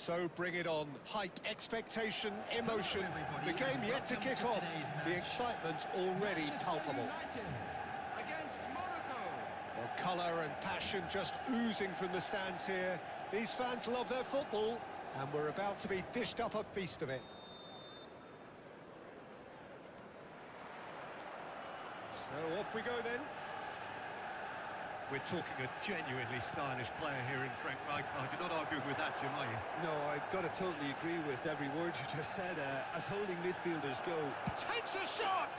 So bring it on. Hype, expectation, emotion. The game yet to kick off. The excitement already palpable. Well, colour and passion just oozing from the stands here. These fans love their football, and we're about to be dished up a feast of it. So off we go then. We're talking a genuinely stylish player here in Frank Rijkaard. You're not arguing with that, Jim, are you? No, I've got to totally agree with every word you just said. As holding midfielders go. Takes a shot!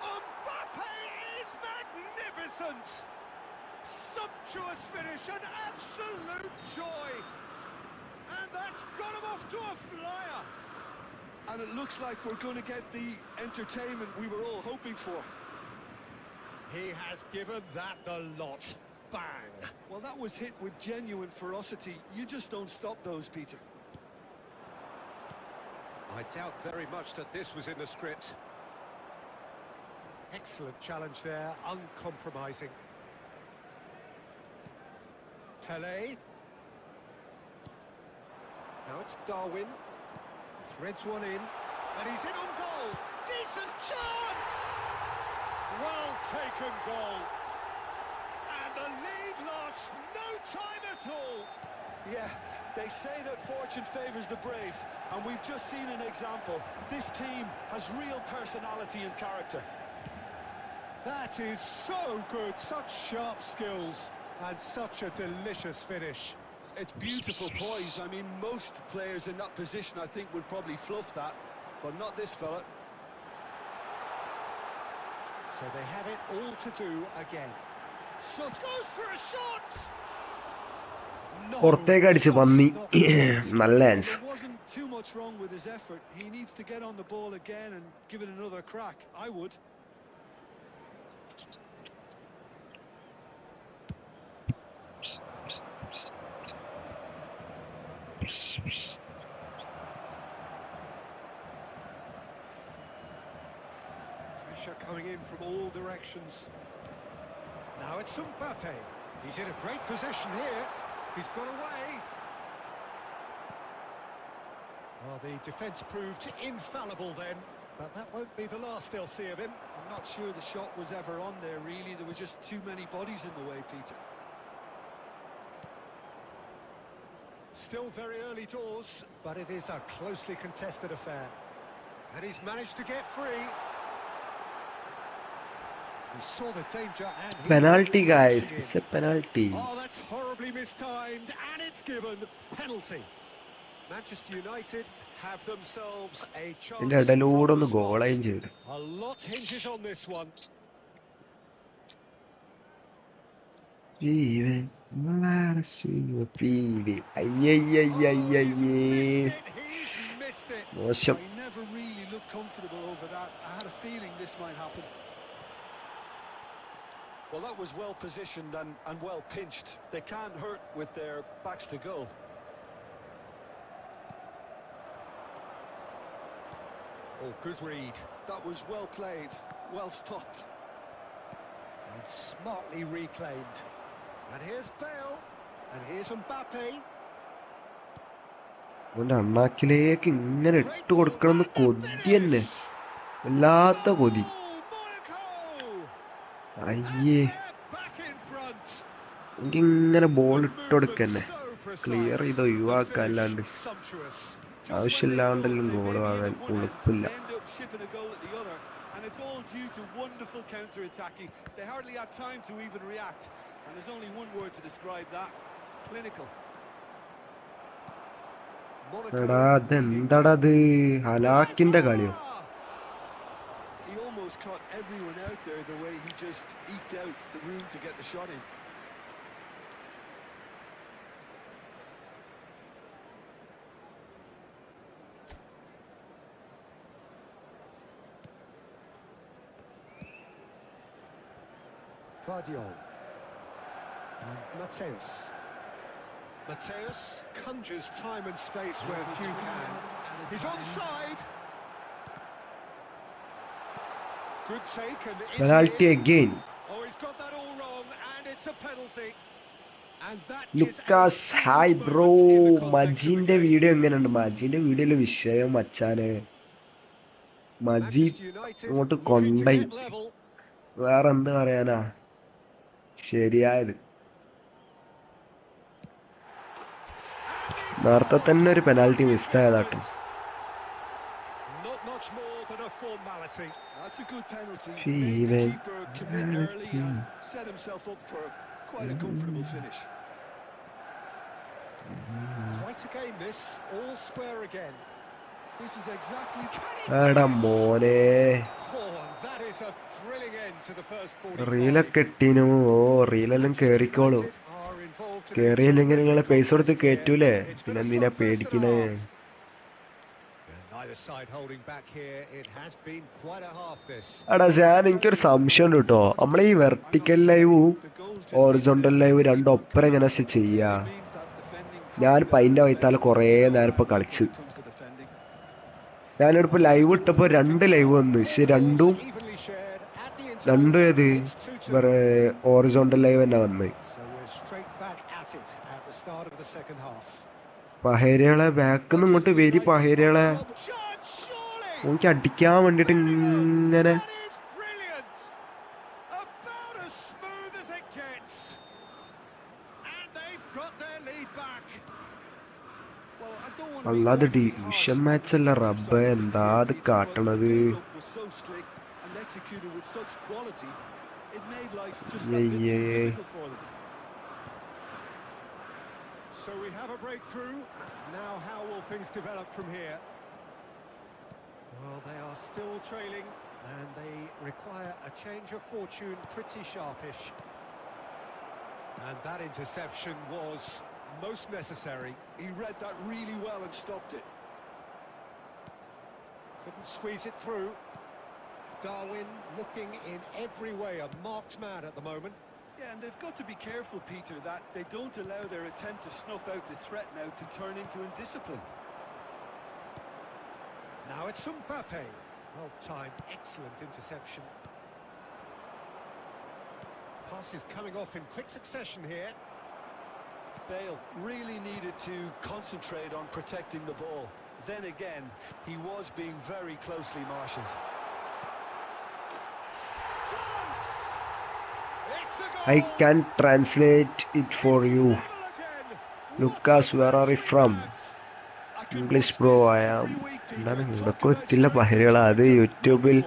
Mbappe is magnificent! Sumptuous finish, an absolute joy! And that's got him off to a flyer! And it looks like we're going to get the entertainment we were all hoping for. He has given that the lot. Bang! Well, that was hit with genuine ferocity. You just don't stop those, Peter. I doubt very much that this was in the script. Excellent challenge there, uncompromising. Pelé. Now it's Darwin. Threads one in. And he's in on goal. Decent chance! Well taken goal. And the lead lost no time at all. Yeah, they say that fortune favours the brave, and we've just seen an example. This team has real personality and character. That is so good, such sharp skills, and such a delicious finish. It's beautiful poise. I mean, most players in that position, I think, would probably fluff that, but not this fella. So they have it all to do again. Shot goes for a shot! പുറത്തേക്ക് അടിച്ച് പന്നി നല്ല chance. There wasn't too much wrong with his effort. He needs to get on the ball again and give it another crack. I would. Pressure coming in from all directions. Now it's Mbappe. He's in a great position here. He's got away. Well, the defence proved infallible then, but that won't be the last they'll see of him. I'm not sure the shot was ever on there, really. There were just too many bodies in the way, Peter. Still very early doors, but it is a closely contested affair. And he's managed to get free. He saw the danger and Penalty, guys. It's a penalty. Oh, that's horribly mistimed, and it's given penalty. Manchester United have themselves a chance. ഇതിന്റെ ഇടയിലൂടെ ഒന്ന് ഗോളായും ചെയ്തു. A lot hinges on this one. ജീവൻ മോശം. I never really looked comfortable over that. I had a feeling this might happen. Well, that was well positioned and well pinched. They can't hurt with their backs to goal. Oh, good read. That was well played, well stopped. And smartly reclaimed. And here's Bale. And here's Mbappe. അവന്റെ അണ്ണാക്കിലേക്ക് ഇങ്ങനെ ഇട്ട് കൊടുക്കണം കൊതി തന്നെ, വല്ലാത്ത കൊതി. അയ്യേ, എനിക്കിങ്ങനെ ബോൾ ഇട്ട് കൊടുക്കന്നെ, ക്ലിയർ ചെയ്ത് ഒഴിവാക്കല്ലാണ്ട് ആവശ്യമില്ലാണ്ടെങ്കിലും ഗോൾ വാങ്ങാൻ ഉളുപ്പില്ല. And it's all due to wonderful counter-attacking. They hardly had time to even react. And there's only one word to describe that: clinical. എടാ അതെന്താടത്, ഹലാക്കിന്റെ കളിയോ? He almost caught everyone out there the way he just eked out the room to get the shot in. Guardiola. And Mateus. Mateus conjures time and space where few can. He's onside. Good take and Penalty again. Oh, he's got that all wrong, and it's a penalty. And that is a Lucas hi huge bro. moment in the context of the മജീന്റെ game. Video എങ്ങനെയുണ്ട്? മജീന്റെ വീഡിയോയില് വിഷയം മച്ചാനെ. മജി Manchester United അങ്ങോട്ട് looking to കൊണ്ടായി. get level. വേറെ എന്ത് പറയാനാ, ശരിയായത്. നേരത്തെ തന്നെ ഒരു penalty മിസ്സായതാട്ടോ. Not much more than a formality. That's a good penalty. She Made the went keeper commit early and set himself up for quite a comfortable finish. Quite a game this, all square again. This is exactly... എടാ മോനെ, Oh, and that is a thrilling end to the first 45. റീലൊക്കെ ഇട്ടീനു. ഓ, റീലെല്ലാം കേറിക്കോളൂ. കേറിയില്ലെങ്കിൽ നിങ്ങളെ പൈസ കൊടുത്ത് കേറ്റൂലേ, പിന്നെ എന്തിനാ പേടിക്കണേ? എടാ ഞാൻ എനിക്കൊരു സംശയം ഉണ്ട് കേട്ടോ. നമ്മളെ ഈ വെർട്ടിക്കൽ ലൈവും ഹൊറിസോണ്ടൽ ലൈവ് രണ്ടും ഒപ്പരം എങ്ങനെ ചെയ്യാ? ഞാനിപ്പോ അതിന്റെ വൈത്താല് കൊറേ നേരം ഇപ്പൊ കളിച്ച്. ഞാനിപ്പോ ലൈവ് ഇട്ടപ്പോ 2 ലൈവ് വന്നു. പക്ഷെ രണ്ടും ഏത് ഹൊറിസോണ്ടൽ ലൈവ് തന്നെ വന്ന്. പഹേരികളെ ബാക്കിന്ന് ഇങ്ങോട്ട് വരി. പഹേരികളെ എനിക്ക് അടിക്കാൻ വേണ്ടിട്ട് ഇങ്ങനെ. അല്ലാതെ ഡിവിഷൻ മാച്ച് അല്ല റബ്ബ, എന്താ അത് കാട്ടണത്? So we have a breakthrough. Now how will things develop from here? Well, they are still trailing and they require a change of fortune pretty sharpish. And that interception was most necessary. He read that really well and stopped it. Couldn't squeeze it through. Darwin looking in every way a marked man at the moment. Yeah, and they've got to be careful, Peter, that they don't allow their attempt to snuff out the threat now to turn into indiscipline. Now it's Mbappe. Well timed, excellent interception. Pass is coming off in quick succession here. Bale really needed to concentrate on protecting the ball. Then again, he was being very closely marshalled. I can translate it for you. Lucas, where are you from? English bro, I am. എന്താണ് ഇവിടൊക്കെ എത്തില്ല പഹരികളാ. അത് യൂട്യൂബിൽ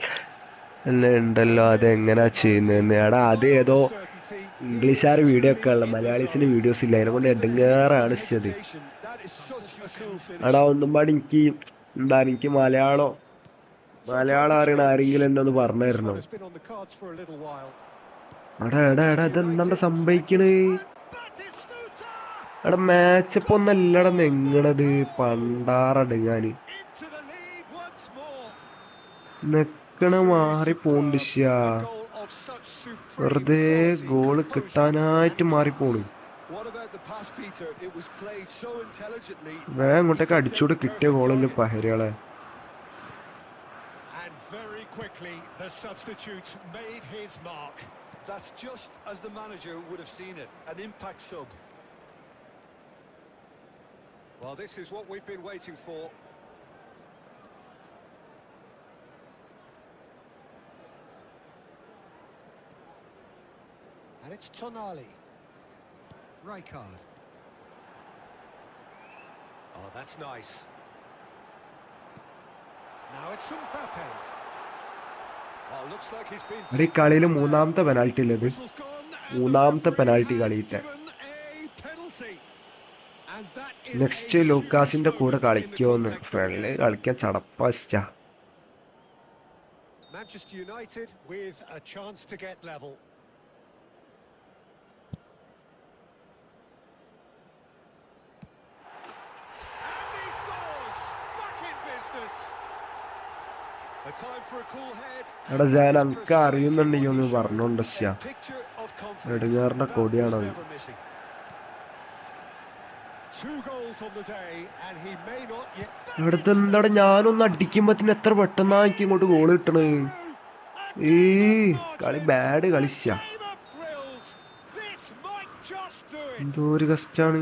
ഉണ്ടല്ലോ, അതെങ്ങനാ ചെയ്യുന്നതെന്ന്. എടാ അത് ഏതോ ഇംഗ്ലീഷുകാർ വീഡിയോ ഒക്കെ ഉള്ള, മലയാളീസിന്റെ വീഡിയോസ് ഇല്ല. അതിനെ കൊണ്ട് എടങ്ങേറാണ് ചെയ്തത്. എടാ ഒന്നും പാടി എനിക്ക് മലയാളം അറിയണ ആരെങ്കിലും എന്നെ ഒന്ന് പറഞ്ഞു തരണോ? എടാ ഇതെന്താ സംഭവിക്കണ്? എടാ മാച്ചപ്പ് ഒന്നല്ലടാ നെങ്ങണത്. പണ്ടാറടുങ്ങാന് നെക്കണ മാറിപ്പോണ്ട്. വെറുതെ ഗോള് കിട്ടാനായിട്ട് മാറിപ്പോണ്. വേഗം ഇങ്ങോട്ടേക്ക് അടിച്ചൂടെ കിട്ടിയ ഗോളല്ലേ പഹരികളെ. That's just as the manager would have seen it, an impact sub. Well, this is what we've been waiting for. And it's Tonali. Rijkaard. Oh, that's nice. Now it's Mbappe. Oh, looks like he's been... ഈ കളിയിൽ മൂന്നാമത്തെ penalty ഉള്ളത്. മൂന്നാമത്തെ penalty കളിയിട്ടെ. Next ലൂക്കാസിന്റെ കൂടെ കളിക്കുമെന്ന്. Friendly കളിക്കാൻ ചടപ്പാ. Manchester United with a chance to get level. And he scores! Back in business. A time for a cool head. എടാ ഞാൻ അനക്ക് അറിയുന്നുണ്ടെങ്കിൽ ഒന്ന് പറഞ്ഞോണ്ട്. എടുങ്ങാറിന്റെ കൊടിയാണത്. അടുത്തെന്താടാ ഞാനൊന്ന് അടിക്കുമ്പത്തിന് എത്ര പെട്ടെന്നാ എനിക്ക് ഇങ്ങോട്ട് ഗോൾ കിട്ടണേ. കളി ബാഡ് കളിച്ച. it. എന്തോ ഒരു കഷ്ടാണ്.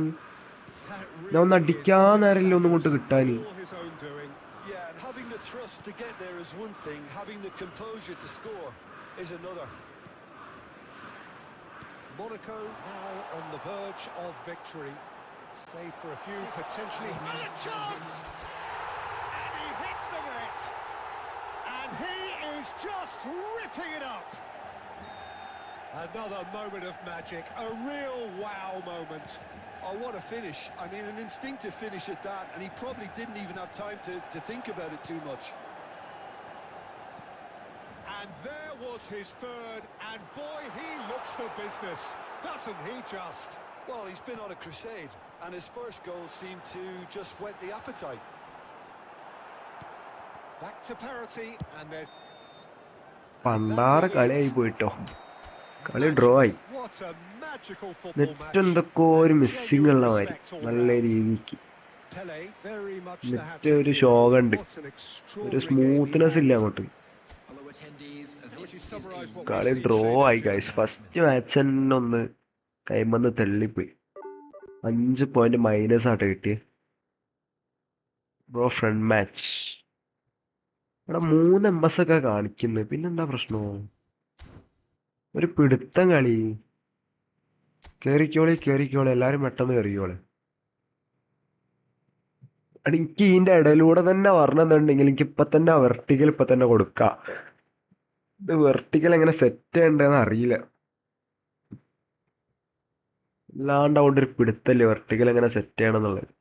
That ഞാൻ ഒന്ന് really is അടിക്കാൻ quite നേരമില്ല ഒന്നും കൊണ്ട് fabulous. കിട്ടാന്. All his own doing. Yeah, and having the thrust to get there is one thing, having the composure to score is another. Monaco now on the verge of victory. Save for a few, potentially. And a chance! And he hits the net. And he is just ripping it up. Another moment of magic, a real wow moment. Oh, what a finish. I mean, an instinctive finish at that, and he probably didn't even have time to think about it too much. And there was his third, and boy, he looks the business, doesn't he just? Well, he's been on a crusade, and his first goal seemed to just whet the appetite. Back to parity, and there's... പണ്ടാറ് കളിയായി പോയിട്ടോ. കളി draw ആയി. What a magical football net match. എന്തൊക്കെ ഒരു missing ഉള്ള മാതിരി നല്ല രീതിക്ക്. Pele, very much the net hat-trick ഒരു hero. ശോകമുണ്ട്. What an ഒരു extraordinary സ്മൂത്ത്നെസ് game ഇല്ല he had. അങ്ങോട്ട്. Would you summarise what കളി we've seen ഡ്രോ today, ആയി then, guys. Jim? First match തന്നെ ഒന്ന് കൈമന്ന് തള്ളിപ്പോയി. 5 പോയിന്റ് മൈനസ് ആയിട്ട് കിട്ടിയ ബ്രോ. ഫ്രണ്ട് മാച്ച് ഇവിടെ 3 MS ഒക്കെ കാണിക്കുന്നത്. പിന്നെന്താ പ്രശ്നമോ? ഒരു പിടുത്തം കളി. കേറിക്കോളി എല്ലാരും പെട്ടെന്ന് കേറിക്കോളെ. എനിക്ക് ഇതിന്റെ ഇടയിലൂടെ തന്നെ പറഞ്ഞെന്നുണ്ടെങ്കിൽ എനിക്ക് ഇപ്പൊ തന്നെ വെർട്ടിക്കൽ ഇപ്പൊ തന്നെ കൊടുക്കാം. ഇത് വെർട്ടിക്കൽ എങ്ങനെ സെറ്റ് ചെയ്യണ്ടെന്ന് അറിയില്ല. അല്ലാണ്ട് അവിടെ ഒരു പിടുത്തല്ലേ വെർട്ടിക്കൽ എങ്ങനെ സെറ്റ് ചെയ്യണം എന്നുള്ളത്.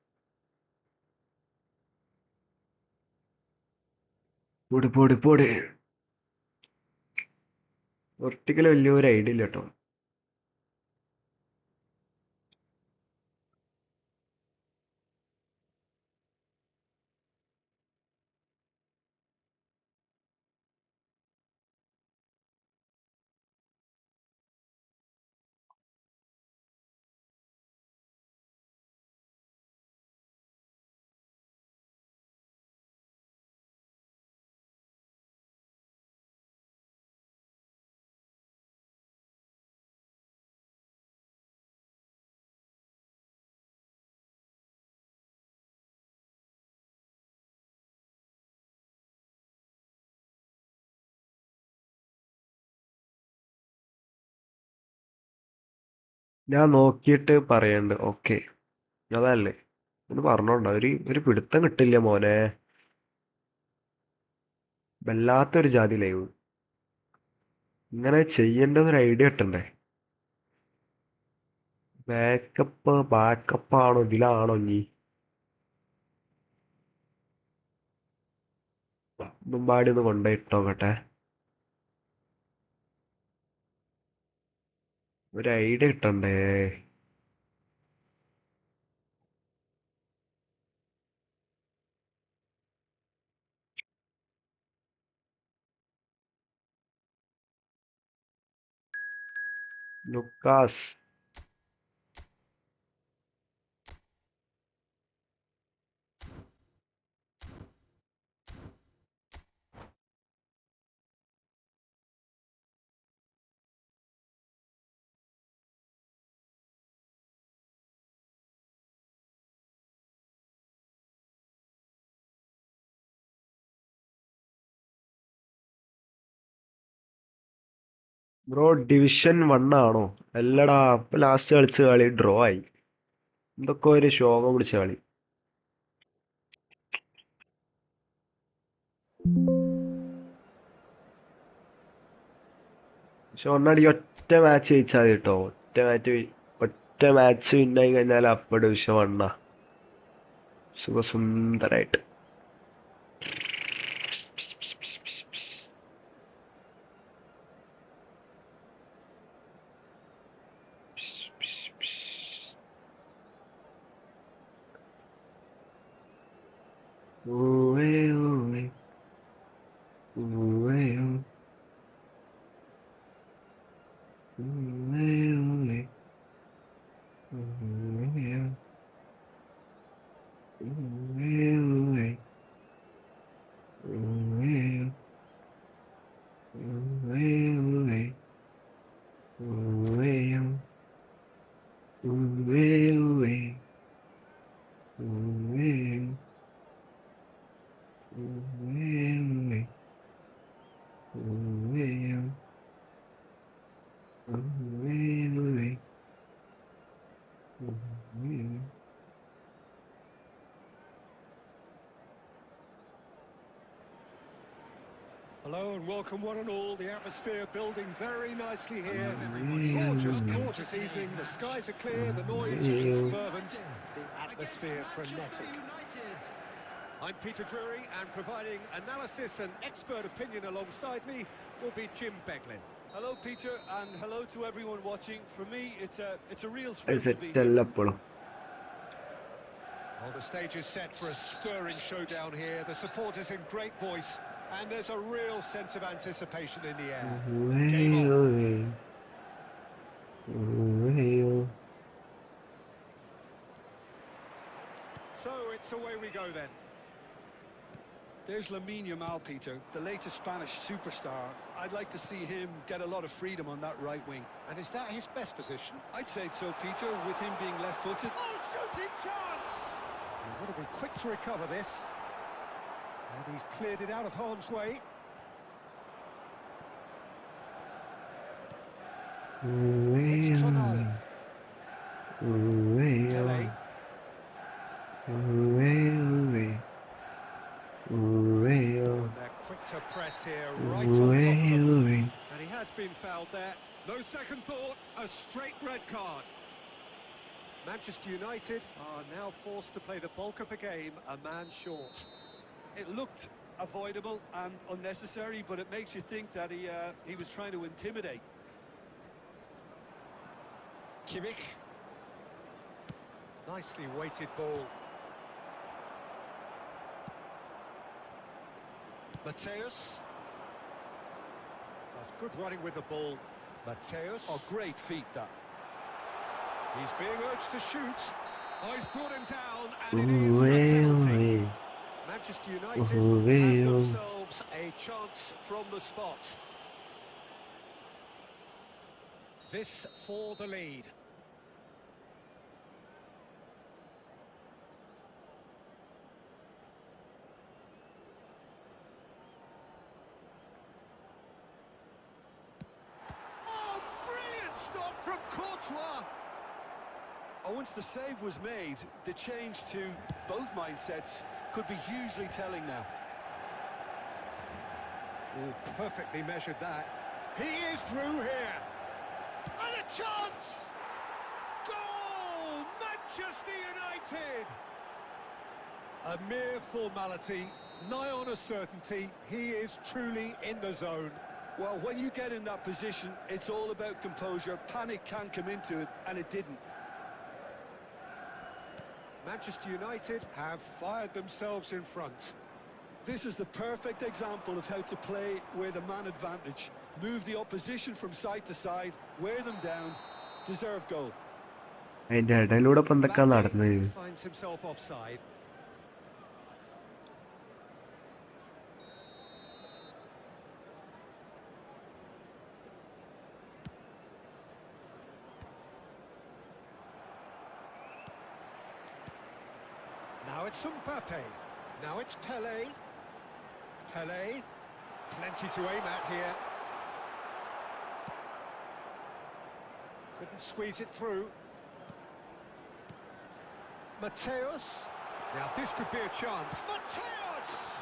പൊടി വെർട്ടിക്കൽ വലിയൊരു ഐഡിയ ഇല്ല കേട്ടോ. ഞാൻ നോക്കിയിട്ട് പറയണ്ട്. ഓക്കെ, അതല്ലേ ഒന്ന് പറഞ്ഞോണ്ടോ. ഒരു പിടുത്തം കിട്ടില്ല മോനെ. വല്ലാത്തൊരു ജാതി ലൈവ്. ഇങ്ങനെ ചെയ്യേണ്ടതൊരു ഐഡിയ കിട്ടണ്ടേ. ബാക്കപ്പ് ആണോ ഇതിലാണോ ഇനി മുമ്പാടി ഒന്ന് കൊണ്ടുപോയിട്ടോക്കട്ടെ. ഒരു ഐഡിയ കിട്ടണ്ടേ. ലുക്കാസ് ബ്രോ ഡിവിഷൻ 1 ആണോ? അല്ലടാ, ഇപ്പൊ ലാസ്റ്റ് കളിച്ച കളി ഡ്രോ ആയി. എന്തൊക്കെ ഒരു ശോകം പിടിച്ച കളി. പക്ഷെ ഒന്നടി ഒറ്റ മാച്ച് ജയിച്ചാൽ മതി കേട്ടോ. ഒറ്റ മാച്ച് വിന്നായി കഴിഞ്ഞാൽ അപ്പൊ division 1 സുഖസുന്ദരായിട്ട്. ഊവേ ഊവേ ഊവേ ഊവേ ഊവേ ഊവേ ഊവേ ഊവേ ഊവേ ഊവേ ഊവേ ഊവേ ഊവേ Hello and welcome one and all. The atmosphere building very nicely here. Gorgeous, gorgeous evening. The skies are clear, the noise is fervent, the atmosphere frenetic. I'm Peter Drury, and providing analysis and expert opinion alongside me will be Jim Beglin. Hello, Peter, and hello to everyone watching. For me, it's a real thrill to be Set here. allappodu. Well, the stage is set for a stirring showdown here. The supporters in great voice, and there's a real sense of anticipation in the air. Game on. So it's away we go then. There's Lamine Yamal, Peter, the latest Spanish superstar. I'd like to see him get a lot of freedom on that right wing. And is that his best position? I'd say so, Peter, with him being left-footed. Oh, shooting chance! He'll want to be quick to recover this. And he's cleared it out of harm's way. It's Tonali. Pele. They're quick to press here, right on top of them. And he has been fouled there. No second thought, a straight red card. Manchester United are now forced to play the bulk of the game a man short. It looked avoidable and unnecessary, but it makes you think that he was trying to intimidate. Kimmich. Nicely weighted ball. Mateus. That's good running with the ball. Mateus. Oh, great feat, that. He's being urged to shoot. Oh, he's brought him down, and it is a penalty. Manchester United have themselves a chance from the spot. This for the lead. Oh, brilliant stop from Courtois. Oh, once the save was made, the change to both mindsets could be hugely telling now. Oh, perfectly measured that. He is through here. And a chance! Goal! Manchester United! A mere formality, nigh on a certainty. He is truly in the zone. Well, when you get in that position, it's all about composure. Panic can come into it, and it didn't. Manchester United have fired themselves in front. This is the perfect example of how to play with a man advantage. Move the opposition from side to side, wear them down, deserve goal. അതിന്റെ ഇടയിലൂടെ ഇപ്പൊ എന്തൊക്കെയാ Mbappe നടന്നത്? finds himself offside. Now it's Mbappe. Now it's Pele. Pele. Plenty to aim at here. Couldn't squeeze it through. Mateus. Now this could be a chance. Mateus!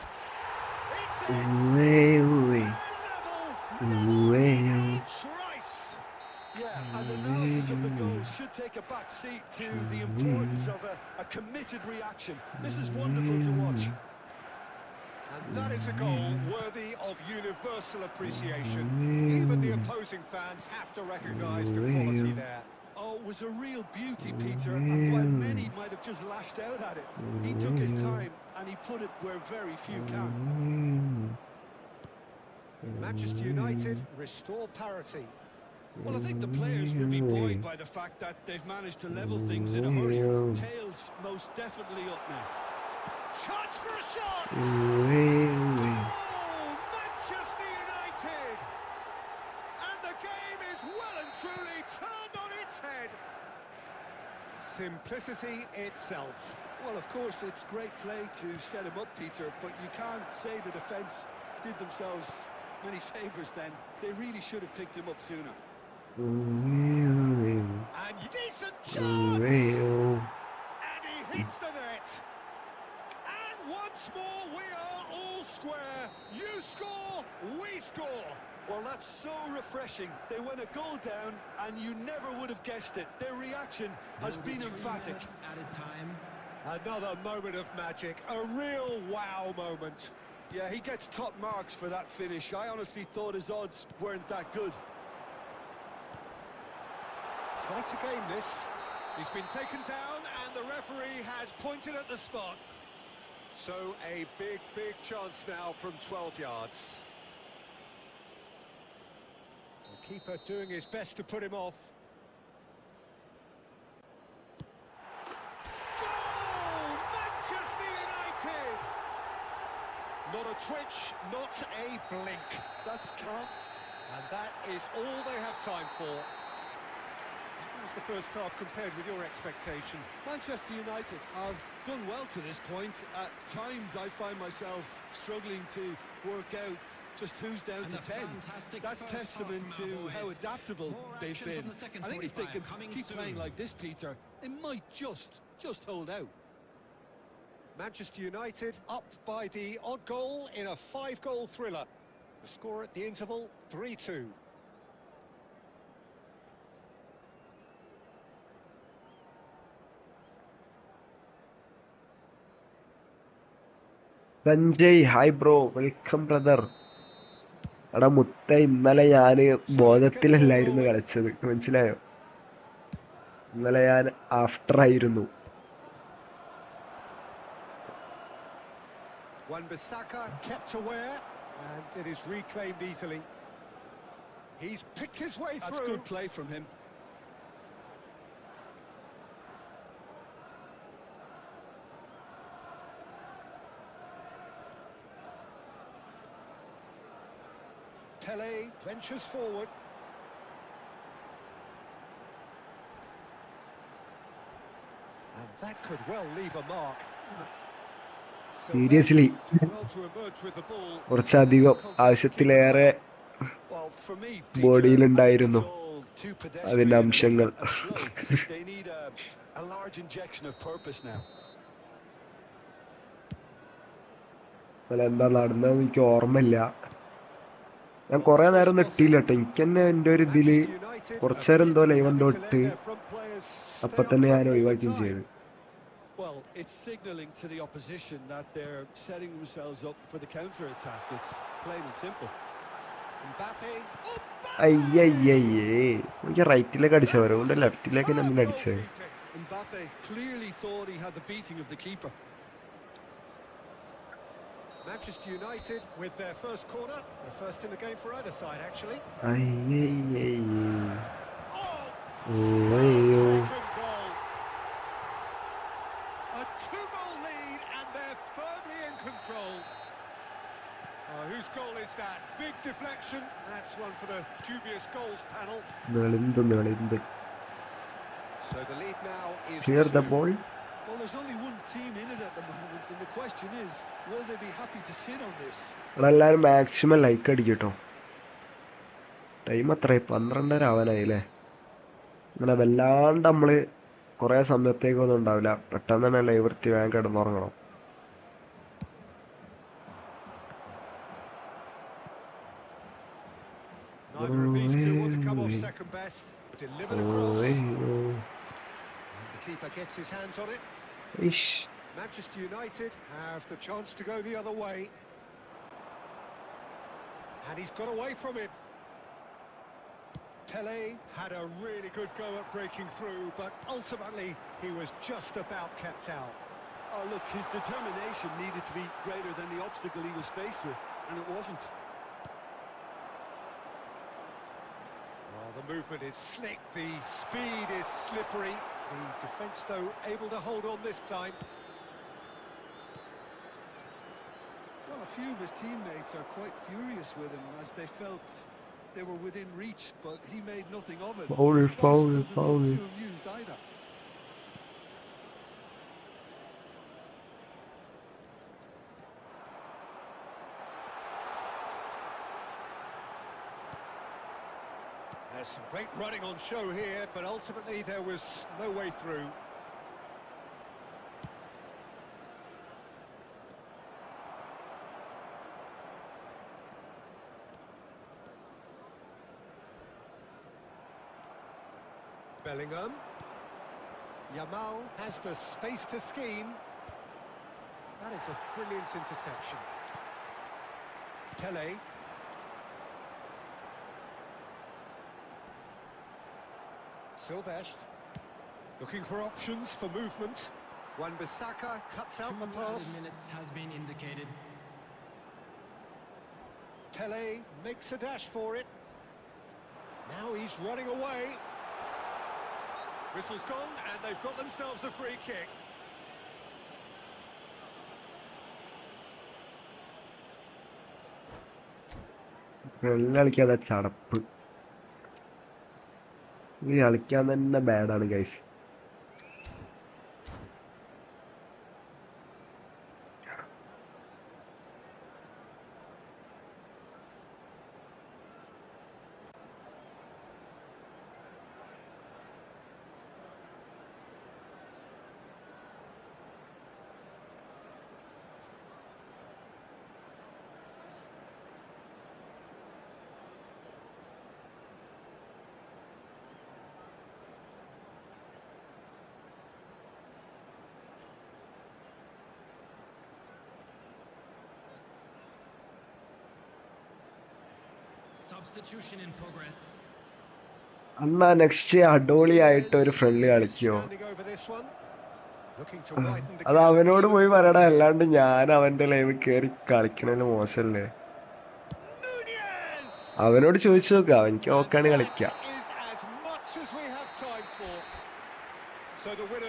It's Rice. Yeah, and the analysis of the goal should take a back seat to the importance of a committed reaction. This is wonderful to watch. And that is a goal worthy of universal appreciation. Even the opposing fans have to recognise the quality there. Oh, it was a real beauty, Peter, and while many might have just lashed out at it, he took his time and he put it where very few can. Manchester United restore parity. Well, I think the players will be buoyed by the fact that they've managed to level things in a hurry. Tails most definitely up now. Chance for a shot! Oh, Manchester United! And the game is well and truly turned on its head. Simplicity itself. Well, of course, it's great play to set him up, Peter, but you can't say the defence did themselves many favours then. They really should have picked him up sooner. And decent chance! And he hits the net. And once more, we are all square. You score, score, we score. Well, that's so refreshing. They went a goal down, and you never would have guessed it. Their reaction has been emphatic. Another moment of magic, a real wow moment. Yeah, he gets top marks for that finish. I honestly thought his odds weren't that good. Try to gain this. He's been taken down, and the referee has pointed at the spot. So a big, big chance now from 12 yards. The keeper doing his best to put him off. Goal! Manchester United! Not a twitch, not a blink. That's calm. And that is all they have time for. How's the first half compared with your expectation? Manchester United have done well to this point. At times I find myself struggling to work out just who's down to 10. That's testament to how adaptable they've been. I think if they can keep playing like this, Peter, they might just hold out. Manchester United up by the odd goal in a 5-goal thriller. The score at the interval, 3-2. Sanjay hi bro, welcome brother. എടാ മുത്ത, ഇന്നലെ ഞാൻ ബോധത്തിലല്ലായിരുന്നു കളിച്ചത്, മനസ്സിലായോ? ഇന്നലെ ഞാൻ after ആയിരുന്നു. Wan-Bissaka kept aware, and it is reclaimed easily. He's picked his way through. That's good play from him. Pele ventures forward. And that could well leave a mark. Seriously കുറച്ചധികം ആവശ്യത്തിലേറെ ബോഡിയിലുണ്ടായിരുന്നു അതിന്റെ അംശങ്ങൾ. എന്താ നടന്നതെന്ന് എനിക്ക് ഓർമ്മയില്ല. ഞാൻ കുറെ നേരം ഒന്നും ഇട്ടില്ല കേട്ടോ. എനിക്ക് തന്നെ എൻ്റെ ഒരു ഇതില് കുറച്ചേരം എന്തോ ലൈവ് എന്തോ ഇട്ട് അപ്പൊ തന്നെ ഞാൻ ഒഴിവാക്കുകയും ചെയ്തു. Well, it's signalling to the opposition that they're setting themselves up for the counter-attack. It's plain and simple. Mbappe. അയ്യയ്യേ, എനിക്ക് റൈറ്റിലേക്ക് അടിച്ചവരോ കൊണ്ട് ലെഫ്റ്റിലേക്ക് നമ്മൾ അടിച്ചത്. Mbappe clearly thought he had the beating of the keeper. Manchester United with their first corner, the first in the game for either side actually. അയ്യയ്യേ, Well taken goal. A 2-goal lead and they're firmly in control. Whose goal is that? Big deflection. That's one for the dubious goals panel. നെളിന്ത്. So the lead now is Clear the 2. ball. Well, there's only one team in it at the moment, and the question is, will they be happy to sit on this? എല്ലാരും maximum like അടിക്കട്ടോ. Time എത്രയായി? 12:30 ആവാനായില്ലേ. അങ്ങനെ വല്ലാണ്ട് നമ്മള് കുറെ സമയത്തേക്കൊന്നും ഉണ്ടാവില്ല. പെട്ടെന്ന് തന്നെ live വൃത്തി വേഗം കിടന്നുറങ്ങണം. Neither of these two want to come off second best. Delivered across. And the keeper gets his hands on it. ഇഷ്. Manchester United have the chance to go the other way. And he's got away from him. Pele had a really good go at breaking through, but ultimately he was just about kept out. Oh, look, his determination needed to be greater than the obstacle he was faced with, and it wasn't. Oh, the movement is slick, the speed is slippery. The defence, though, able to hold on this time. Well, a few of his teammates are quite furious with him as they felt they were within reach, but he made nothing of it. Foul, His boss foul, doesn't foul. look too amused either. There's some great running on show here, but ultimately there was no way through. Bellingham. Yamal has the space to scheme. That is a brilliant interception. Tele. Silvestre. Looking for options for movement. Wan-Bissaka cuts out the pass. Minutes has been indicated. Tele makes a dash for it. Now he's running away. Whistle's gone, and they've got themselves a free kick. കളിക്കാതെ ചടപ്പ്. ഈ കളിക്കാൻ തന്നെ ബാഡാണ് guys. Substitution in progress. അന്നാ next അടിപൊളിയായിട്ട് ഒരു friendly കളിക്കോ? അത് അവനോട് പോയി പറയടാ, അല്ലാണ്ട് ഞാൻ അവന്റെ ലൈവ് കയറി കളിക്കണേല് മോശല്ലേ? അവനോട് ചോദിച്ചു നോക്കാം, എനിക്ക് നോക്കാണ് കളിക്കാം.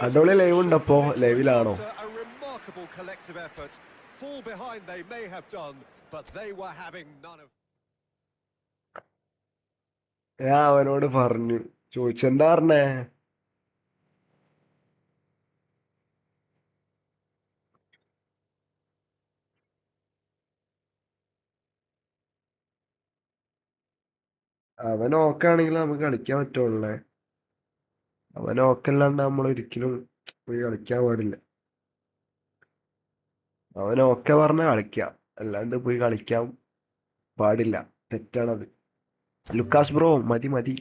അടിപൊളി ലൈവ് ഉണ്ടപ്പോ? ലൈവിലാണോ? ഞാൻ അവനോട് പറഞ്ഞു, ചോദിച്ചെന്താ പറഞ്ഞേ? അവൻ ഓക്കാണെങ്കിൽ നമുക്ക് കളിക്കാൻ പറ്റുള്ളേ. അവൻ ഓക്കല്ലാണ്ട് നമ്മൾ ഒരിക്കലും പോയി കളിക്കാൻ പാടില്ല. അവൻ ഓക്കെ പറഞ്ഞ കളിക്കാം, അല്ലാണ്ട് പോയി കളിക്കാൻ പാടില്ല. തെറ്റാണത്. ലുക്കാസ് ബ്രോ മതി മതി.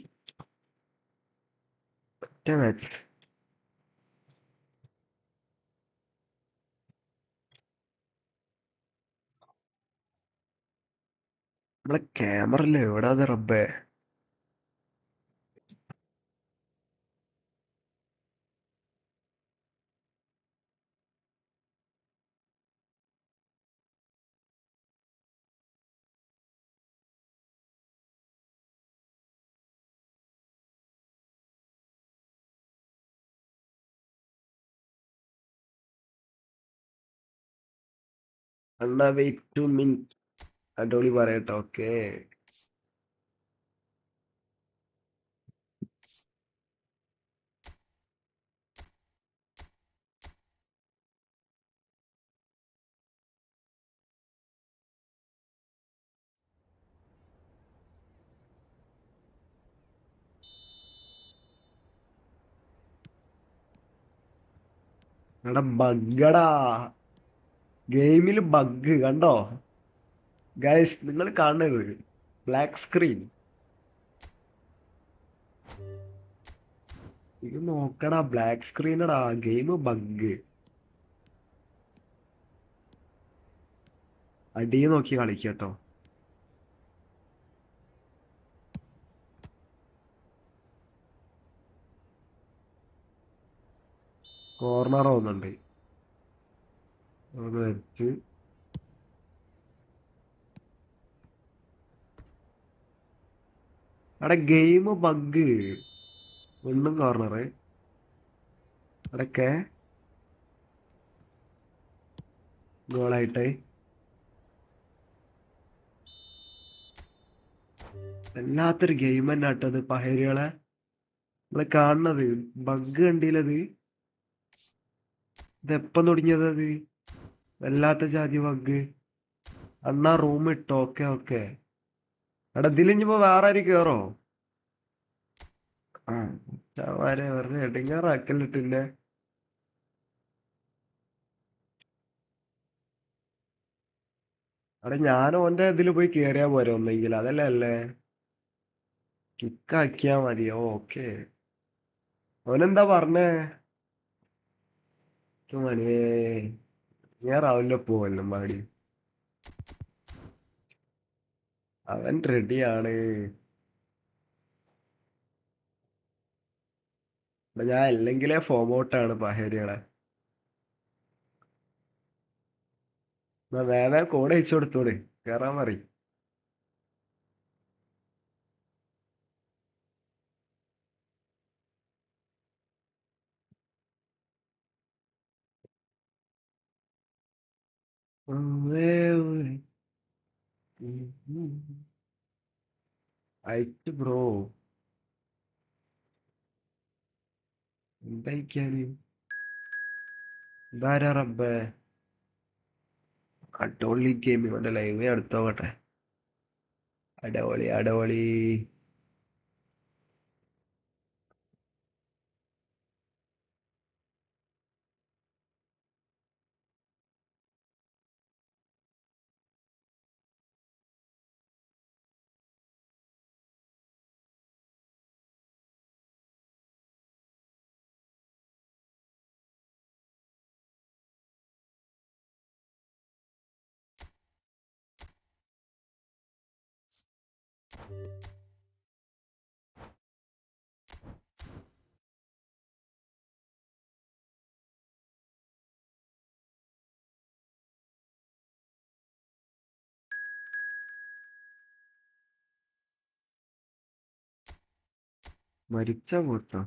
ഒറ്റ മാച്ച്. നമ്മളെ ക്യാമറ അല്ലേ എവിടാ അത് റബ്ബേ? അണ്ണാ വെയിറ്റ് 2 മിനിറ്റ്. അടിപൊളി പറയട്ടെ. ഓക്കെ. എടാ ബഗ്ഗടാ, ഗെയിമില് ബഗ് കണ്ടോ ഗൈസ്? നിങ്ങൾ കാണുന്നത് ബ്ലാക്ക് സ്ക്രീൻ. ഇത് നോക്കടാ, ബ്ലാക്ക് സ്ക്രീനടാ, ഗെയിം ബഗ്. അടി നോക്കി കളിക്കട്ടോ. കോർണർ ആവുന്നുണ്ട്. അത് വെച്ച് അവിടെ ഗെയിം ബഗ്. ഒന്നും കോർണറ് അടക്കെ ഗോളായിട്ട്. വല്ലാത്തൊരു ഗെയിം തന്നെ ആട്ടത് പഹരികളെ. നമ്മള് കാണുന്നത് ബഗ് കണ്ടില്ലത്? ഇതെപ്പം തുടങ്ങിയത് അത്? വല്ലാത്ത ജാതി ബഗ്. അണ്ണാ റൂം ഇട്ടോ? Okay okay. എടാ ഇതിലിഞ്ഞിപ്പോ വേറെ ആരും കേറോ? ആ വെറുതെ എടിങ്ങാറാക്കല്ലിട്ടില്ലേ? അവിടെ ഞാൻ ഓന്റെ ഇതിൽ പോയി കേറിയാ പോരെ ഒന്നെങ്കിൽ? അതല്ലേ അല്ലേ? കിക്കാക്കിയാ മതിയോ? ഓക്കെ. അവനെന്താ പറഞ്ഞേ? മണിയേ, ഞാൻ രാവിലെ പോവല്ലോ മാടി. അവൻ റെഡിയാണ്. ഞാൻ അല്ലെങ്കിലേ ഫോം ഔട്ടാണ് പഹേരികളെ. വേറെ കോഡ് അയച്ചു കൊടുത്തോട്, കേറാൻ മറി. അയച്ചു ബ്രോ. എന്തായിക്കാന്? ഇതാരാ റബ്ബേ? അടിപൊളി ഗെയിം. ഇവന്റെ ലൈവ് എടുത്തോക്കട്ടെ. അടിപൊളി അടിപൊളി. മരിച്ച പോട്ടോ?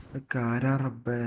ഇതൊക്കെ ആരാ റബ്ബേ?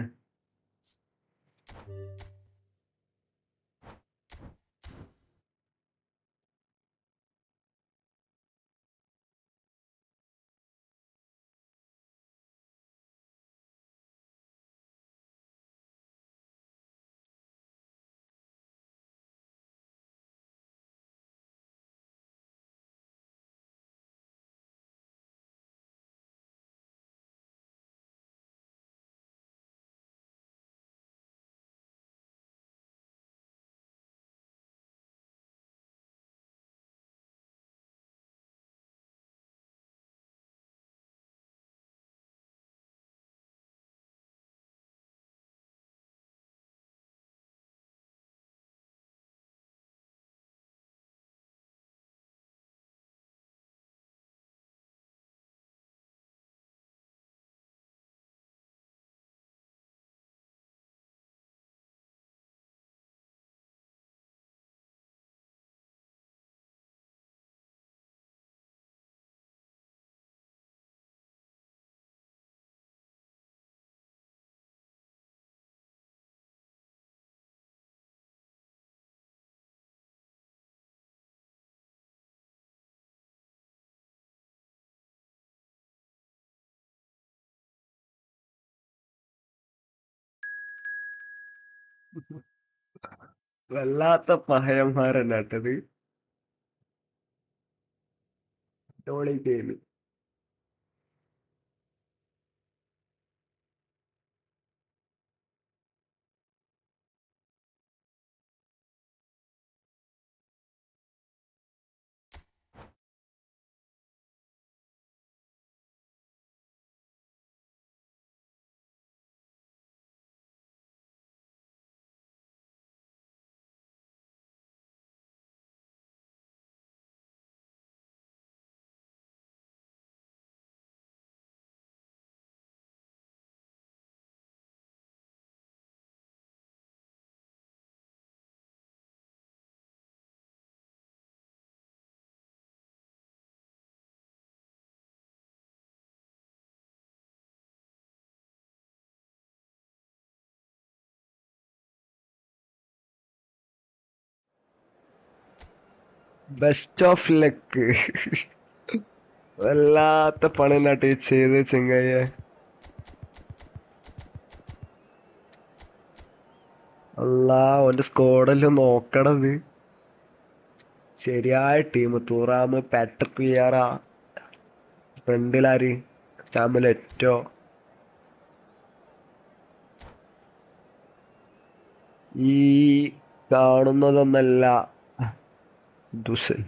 വല്ലാത്ത പഹയന്മാരല്ലാട്ടത്. അടിപൊളി ഗെയിം. Best of luck. വല്ലാത്ത പണി നാട്ടി ചെയ്ത് ചെങ്ങയ്യ. അല്ലാ, ഓന്റെ സ്ക്വാഡെല്ലാം നോക്കണത്. ശരിയായ ടീം. തൂറാമ്, പാട്രിക് വിയറ, ഫ്രണ്ടിലാര്, സാമുലെറ്റോ. ഈ കാണുന്നതൊന്നല്ല Dusan.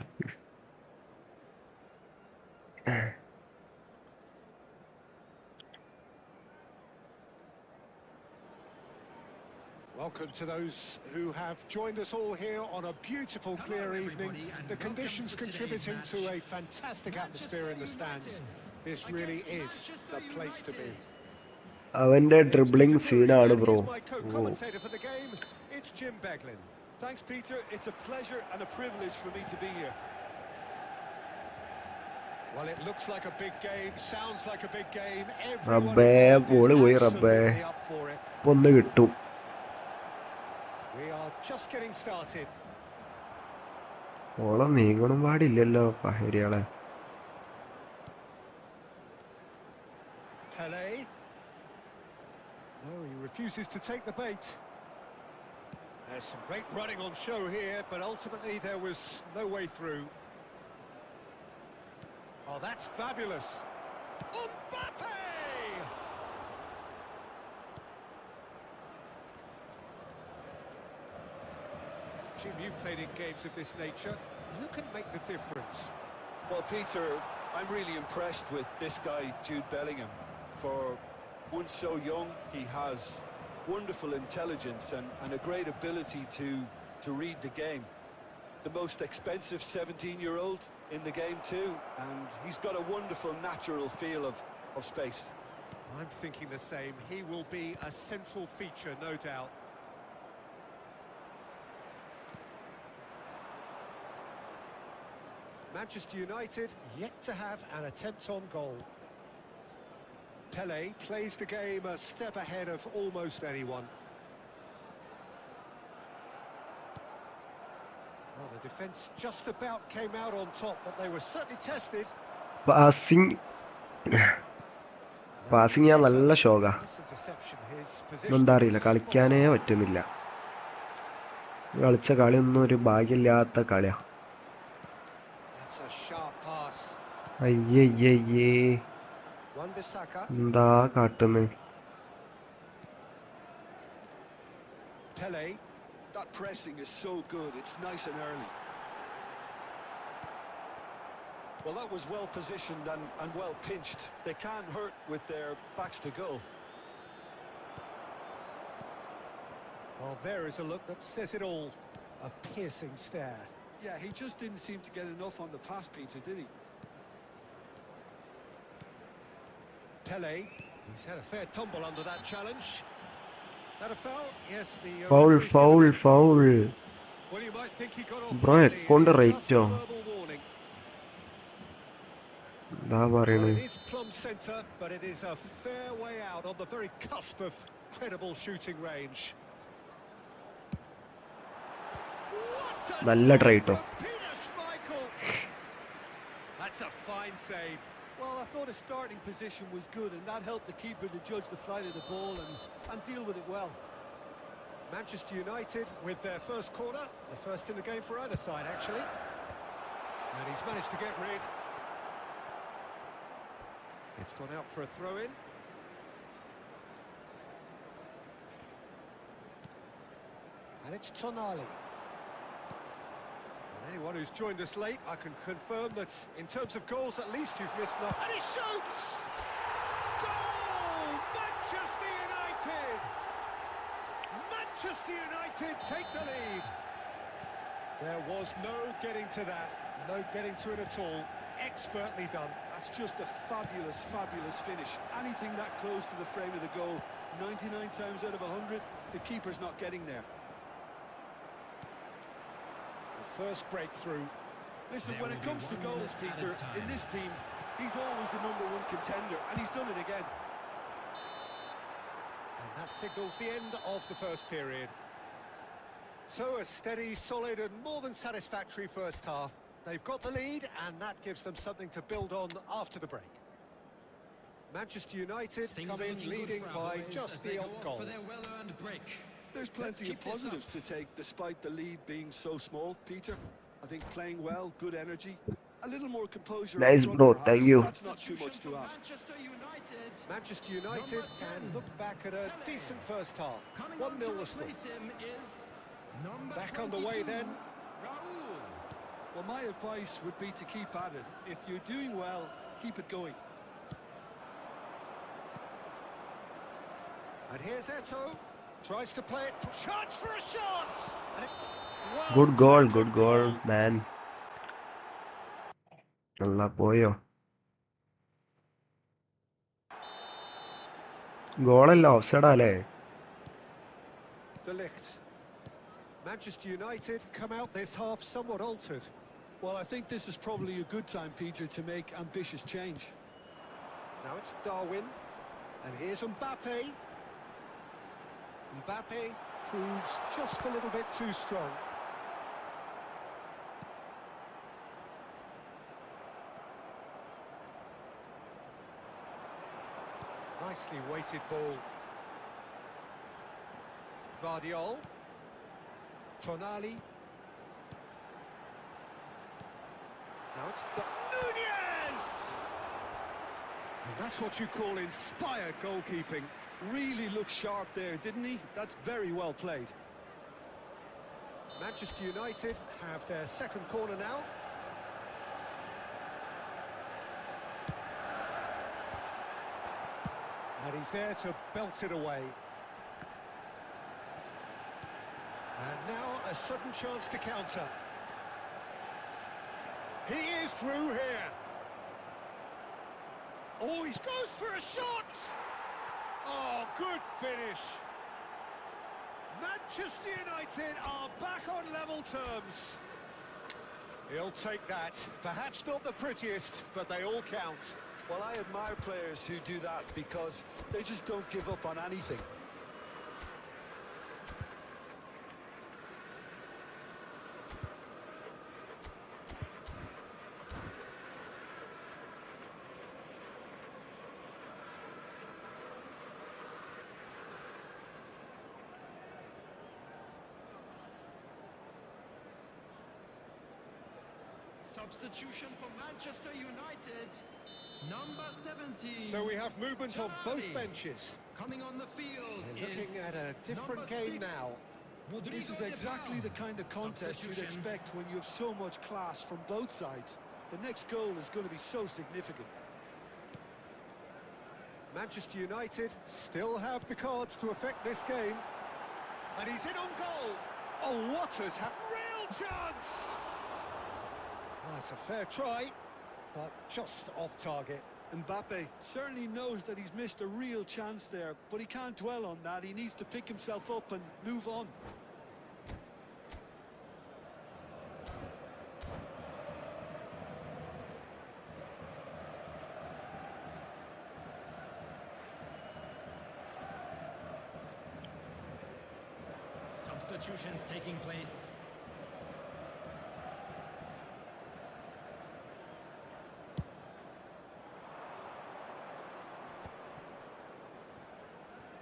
Welcome to those who have joined us all here on a beautiful, clear evening. The conditions contributing to a fantastic atmosphere in the stands. This really is the place to be. അവന്റെ dribbling സീനാണ് bro. Here's my co-commentator for the game. It's Jim Beglin. Thanks, Peter. It's a pleasure and a privilege for me to be here. Well, it looks like a big game, sounds like a big game. റബ്ബേ ball പോയി റബ്ബേ. ഒന്ന് കിട്ടും. We are just getting started. ഓളം നീങ്ങണം പാടില്ലല്ലോ പഹരിയാളെ. Pele. No, he refuses to take the bait. There's some great running on show here, but ultimately there was no way through. Oh, that's fabulous. Mbappe! Jim, you've played in games of this nature. Who can make the difference? Well, Peter, I'm really impressed with this guy, Jude Bellingham. For one so young, he has wonderful intelligence and a great ability to read the game. The most expensive 17-year-old in the game too, and he's got a wonderful natural feel of space. I'm thinking the same. He will be a central feature, no doubt. Manchester United yet to have an attempt on goal. Pele plays the game a step ahead of almost anyone. Well, the defence just about came out on top, but they were certainly tested. Passing ഞാൻ നല്ല ഷോക്കാ. എന്താ അറിയില്ല, കളിക്കാനേ പറ്റുന്നില്ല. കളിച്ച കളിയൊന്നും ഒരു ഭാഗ്യമില്ലാത്ത കളിയാ. അയ്യയ്യേ എന്താ കാട്ടുന്നത്? Pele. That pressing is so good, it's nice and early. Well, that was well positioned and well pinched. They can't hurt with their backs to goal. Well, there is a look that says it all. A piercing stare. Yeah, he just didn't seem to get enough on the pass, Peter, did he? Pele. He's had a fair tumble under that challenge. That a foul? Yes, the Foul. Well, you might think he got off. Bro, കൊണ്ട് റേറ്റോ? Well, it is plumb centre, but it is a fair way out on the very cusp of credible shooting range. നല്ല ട്രൈട്ടോ. That's a fine save. Well, I thought his starting position was good, and that helped the keeper to judge the flight of the ball and deal with it well. Manchester United with their first corner, the first in the game for either side, actually. And he's managed to get rid. It's gone out for a throw-in. And it's Tonali. Anyone who's joined us late, I can confirm that in terms of goals, at least you've missed enough. And he shoots! Goal! Manchester United! Manchester United take the lead. There was no getting to that, no getting to it at all. Expertly done. That's just a fabulous, fabulous finish. Anything that close to the frame of the goal, 99 times out of 100, the keeper's not getting there. First breakthrough. Listen, when it comes to goals, Peter, in this team, he's always the #1 contender, and he's done it again. And that signals the end of the first period. So a steady, solid and more than satisfactory first half. They've got the lead, and that gives them something to build on after the break. Manchester United come in leading by just the odd goal. There's plenty of positives to take despite the lead being so small, Peter. I think playing well, good energy, a little more composure. Nice, bro. Thank you. That's not too much to ask. Manchester United can look back at a decent first half. 1-0 the score. Back underway then. Well, my advice would be to keep at it. If you're doing well, keep it going. And here's Eto'o. Tries to play it. Chance for a shot! And Good goal, taken good goal, man. Allah പോയോ ഗോളല്ല ഓഫ്സൈഡാ അല്ലേ? De Ligt. Manchester United come out this half somewhat altered. Well, I think this is probably a good time, Peter, to make ambitious change. Now it's Darwin, and here's Mbappe. Mbappe proves just a little bit too strong. Nicely weighted ball. Vardiol. Tonali. Now it's Nunez! And that's what you call inspired goalkeeping. Really looked sharp there, didn't he? That's very well played. Manchester United have their second corner now. And he's there to belt it away. And now a sudden chance to counter. He is through here. Oh, he goes for a shot! Oh, good finish. Manchester United are back on level terms. He'll take that. Perhaps not the prettiest, but they all count. Well, I admire players who do that because they just don't give up on anything. Substitution for Manchester United. Number 17. So we have movement on both Tonali. benches. Coming on the field And is looking at a different number game 6. now. This is exactly the kind of contest you'd Substitution. expect when you have so much class from both sides. The next goal is going to be so significant. Manchester United still have the cards to affect this game. And he's in on goal. Oh, what has happened? Real chance! That's a fair try, but just off target. Mbappe certainly knows that he's missed a real chance there, but he can't dwell on that. He needs to pick himself up and move on. Substitutions taking place.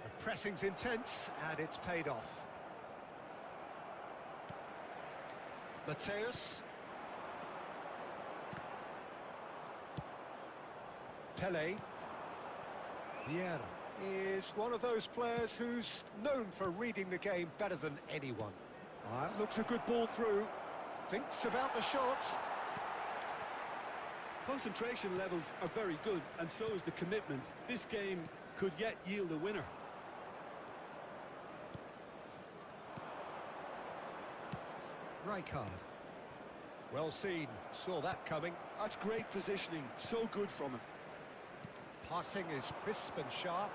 The pressing's intense, and it's paid off. Mateus. Pele. Vieira is one of those players who's known for reading the game better than anyone. Looks a good ball through. Thinks about the shot. Concentration levels are very good, and so is the commitment. This game could yet yield a winner. Rijkaard. Well seen. Saw that coming. That's great positioning. So good from him. Passing is crisp and sharp.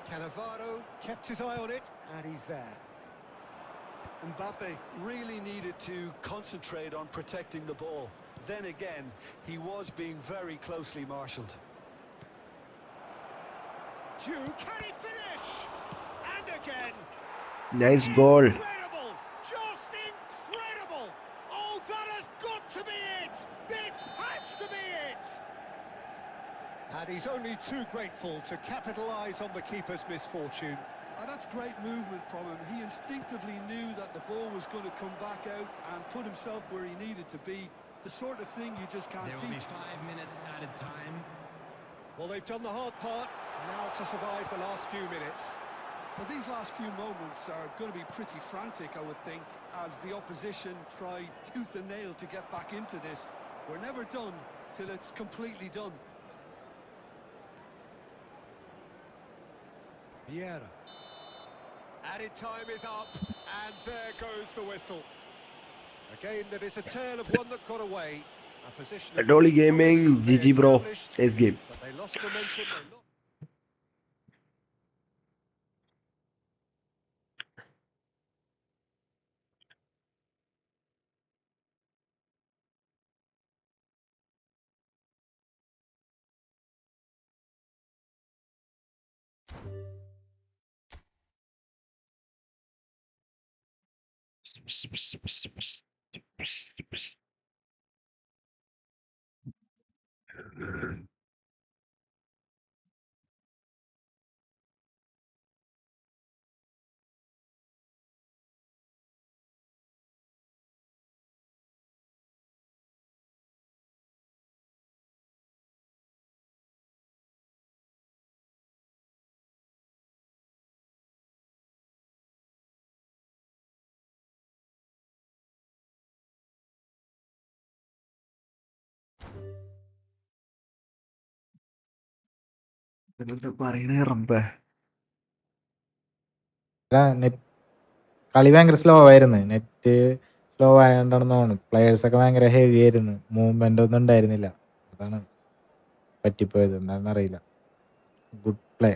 Cannavaro kept his eye on it, and he's there. Mbappe really needed to concentrate on protecting the ball. Then again, he was being very closely marshalled. Can he finish? And again. Nice goal. Incredible! Just incredible! Oh, that has got to be it! This has to be it! And he's only too grateful to capitalise on the keeper's misfortune. And that's great movement from him. He instinctively knew that the ball was going to come back out and put himself where he needed to be. The sort of thing you just can't There will be teach. 5 minutes added time. Well, they've done the hard part, now to survive the last few minutes. But these last few moments are going to be pretty frantic, I would think, as the opposition try tooth and nail to get back into this. We're never done till it's completely done. Vieira. Added time is up, and there goes the whistle. Again, that is a tale of one that got away. A position of Dolly great Gaming, promise they GG bro, established, ace game. but they lost momentum. എന്താ പറയണേ റബ്ബേ. കളി ഭയങ്കര slow ആയിരുന്നു. Net slow ആയതുകൊണ്ടാണെന്ന് തോന്നുന്നു. പ്ലെയേഴ്സൊക്കെ ഭയങ്കര heavy ആയിരുന്നു. Movement ഒന്നും ഉണ്ടായിരുന്നില്ല. അതാണ് പറ്റിപ്പോയത്. എന്താണെന്ന് അറിയില്ല. Good play.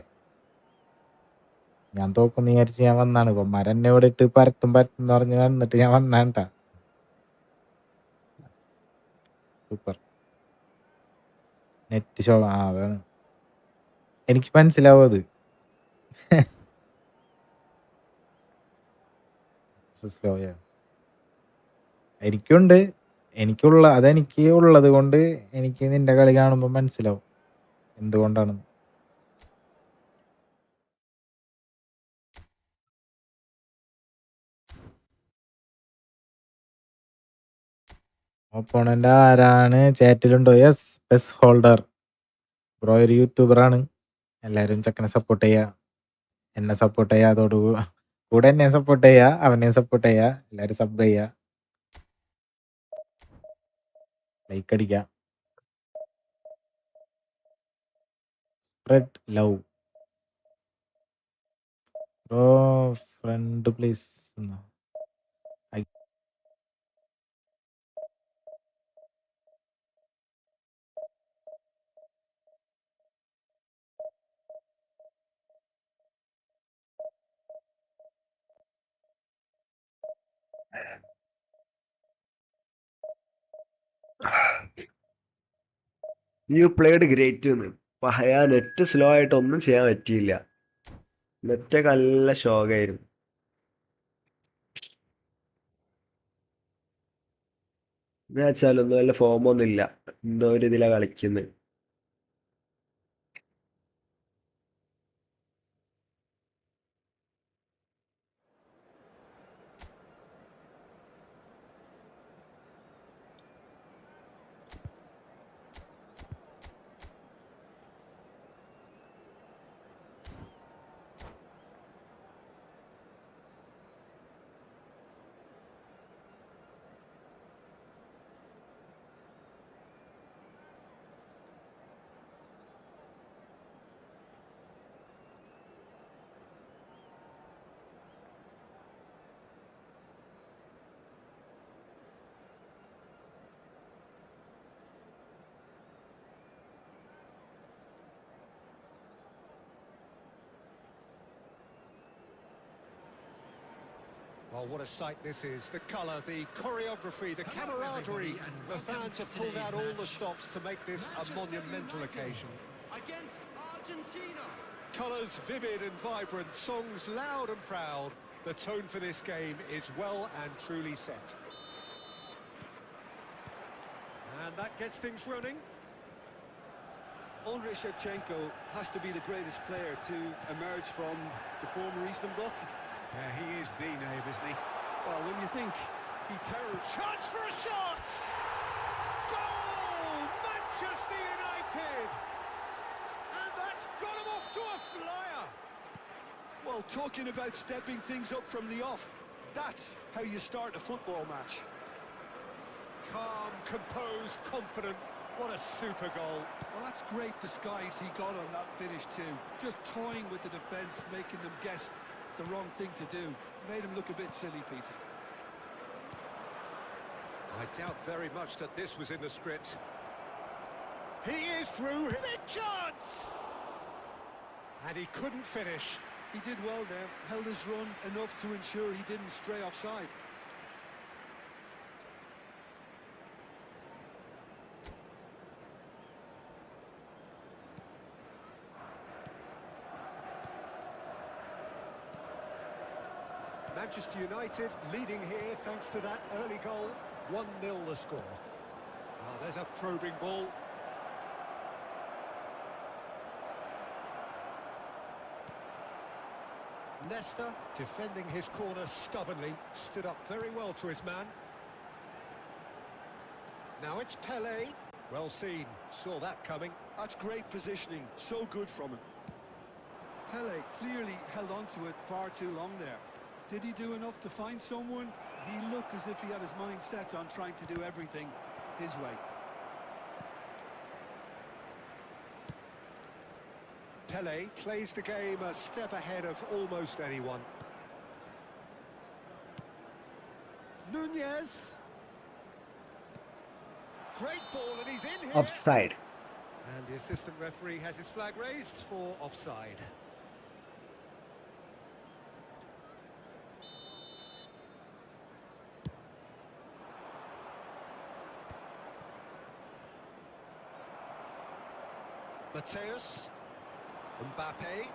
ഞാൻ തോക്കുന്ന് വിചാരിച്ച് ഞാൻ വന്നാണ്. ഇവന്മാർ എന്നെ ഇവിടെ ഇട്ട് പരത്തും എന്ന് പറഞ്ഞ് വന്നിട്ട് ഞാൻ വന്നാണ്ടാ. സൂപ്പർ. നെറ്റ് ഷോ അതാണ് എനിക്ക് മനസ്സിലാവും അത്. സ്ലോ എനിക്കുണ്ട്. അതെനിക്ക് ഉള്ളത് കൊണ്ട് എനിക്ക് നിന്റെ കളി കാണുമ്പോൾ മനസ്സിലാവും എന്തുകൊണ്ടാണ്. ഓപ്പോണന്റ് ആരാണ്? ചാറ്റിലുണ്ടോ? യെസ്, ബെസ് ഹോൾഡർ ബ്രോ ഒരു യൂട്യൂബറാണ്. എല്ലാവരും ചെക്കനെ സപ്പോർട്ട് ചെയ്യുക, എന്നെ സപ്പോർട്ട് ചെയ്യുക, കൂടെ എന്നെയും സപ്പോർട്ട് ചെയ്യുക, അവനെയും സപ്പോർട്ട് ചെയ്യുക. എല്ലാവരും സബ് ചെയ്യുക, ലൈക്ക് അടിക്കുക. Spread love bro. Front please. U played great എന്ന്. പഹയ നെറ്റ് സ്ലോ ആയിട്ട് ഒന്നും ചെയ്യാൻ പറ്റിയില്ല. നെറ്റൊക്കെ നല്ല ഷോക്കായിരുന്നു. എന്ന് വെച്ചാലൊന്നും നല്ല ഫോമൊന്നും ഇല്ല. എന്തോ ഒരു ഇതിലാ കളിക്കുന്നത്. Oh, what a sight this is. The colour, the choreography, the camaraderie. The fans have pulled out all the stops to make this a monumental occasion. Against Argentina. Colours vivid and vibrant, songs loud and proud. The tone for this game is well and truly set. And that gets things running. Andrei Shevchenko has to be the greatest player to emerge from the former Eastern Bloc. Yeah, he is the name, isn't he? Well, when you think he terrorised... Chance for a shot! Goal! Manchester United! And that's got him off to a flyer! Well, talking about stepping things up from the off, that's how you start a football match. Calm, composed, confident. What a super goal. Well, that's great disguise he got on that finish too. Just toying with the defence, making them guess the wrong thing to do. Made him look a bit silly, Peter. I doubt very much that this was in the script. He is through. Big chance! And he couldn't finish. He did well there, held his run enough to ensure he didn't stray offside. Manchester United leading here thanks to that early goal. 1-0 the score. Oh, there's a probing ball. Leicester defending his corner stubbornly, stood up very well to his man. Now it's Pele. Well seen, saw that coming. That's great positioning, so good from him. Pele clearly held on to it far too long there. Did he do enough to find someone? He looked as if he had his mind set on trying to do everything his way. Pele plays the game a step ahead of almost anyone. Nunez. Great ball, and he's in here. Offside. And the assistant referee has his flag raised for offside. Mateus. Mbappe.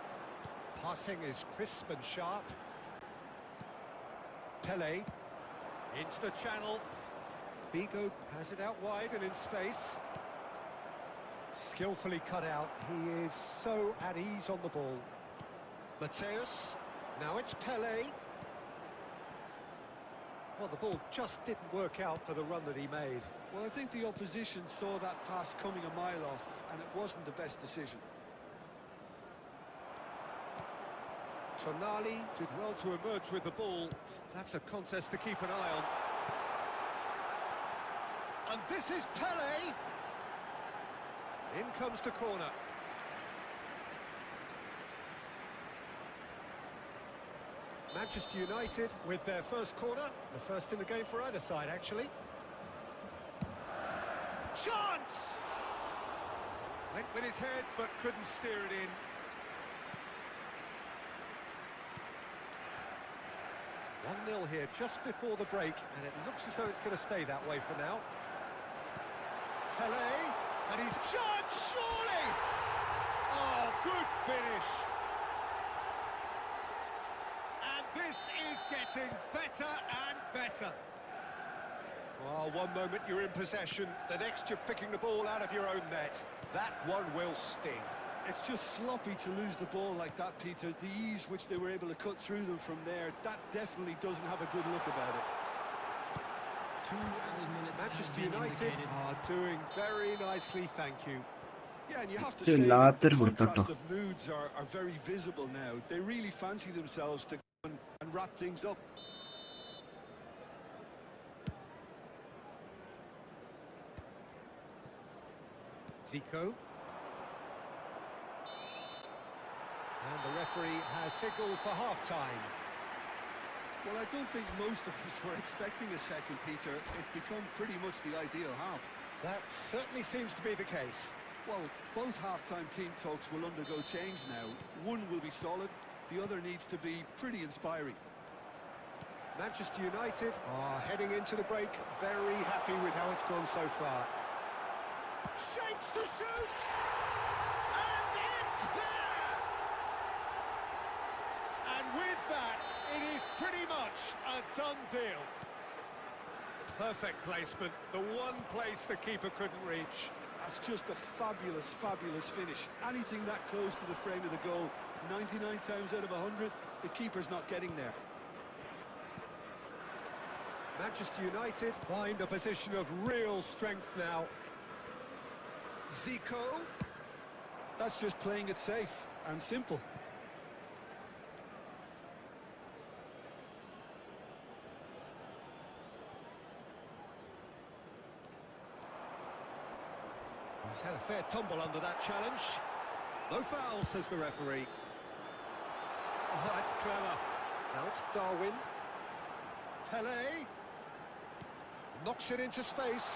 Passing is crisp and sharp. Pele. Into the channel. Bigo has it out wide and in space. Skillfully cut out. He is so at ease on the ball. Mateus. Now it's Pele. Well, the ball just didn't work out for the run that he made. Well, I think the opposition saw that pass coming a mile off, and it wasn't the best decision. Tonali did well to emerge with the ball. That's a contest to keep an eye on. And this is Pele. In comes the corner. Manchester United with their first corner. The first in the game for either side, actually. Chance! Went with his head, but couldn't steer it in. One 1-0 here just before the break, and it looks as though it's going to stay that way for now. Pele, and he's charged, surely! Oh, good finish! And this is getting better and better. Well, one moment you're in possession, the next you're picking the ball out of your own net. That one will sting. It's just sloppy to lose the ball like that, Peter. The ease which they were able to cut through them from there, that definitely doesn't have a good look about it. Manchester United are doing very nicely, thank you. Yeah, and you have to say that the Later contrast of moods are very visible now. They really fancy themselves to go and wrap things up. Zico. And the referee has signalled for half-time. Well, I don't think most of us were expecting a second, Peter. It's become pretty much the ideal half. That certainly seems to be the case. Well, both half-time team talks will undergo change now. One will be solid, the other needs to be pretty inspiring. Manchester United are heading into the break very happy with how it's gone so far. Shapes to shoot! And it's there! And with that, it is pretty much a done deal. Perfect placement, the one place the keeper couldn't reach. That's just a fabulous, fabulous finish. Anything that close to the frame of the goal, 99 times out of 100, the keeper's not getting there. Manchester United find a position of real strength now. Zico. That's just playing it safe and simple. He's had a fair tumble under that challenge. No foul, says the referee. Oh, that's clever. Now it's Darwin. Pele. Knocks it into space.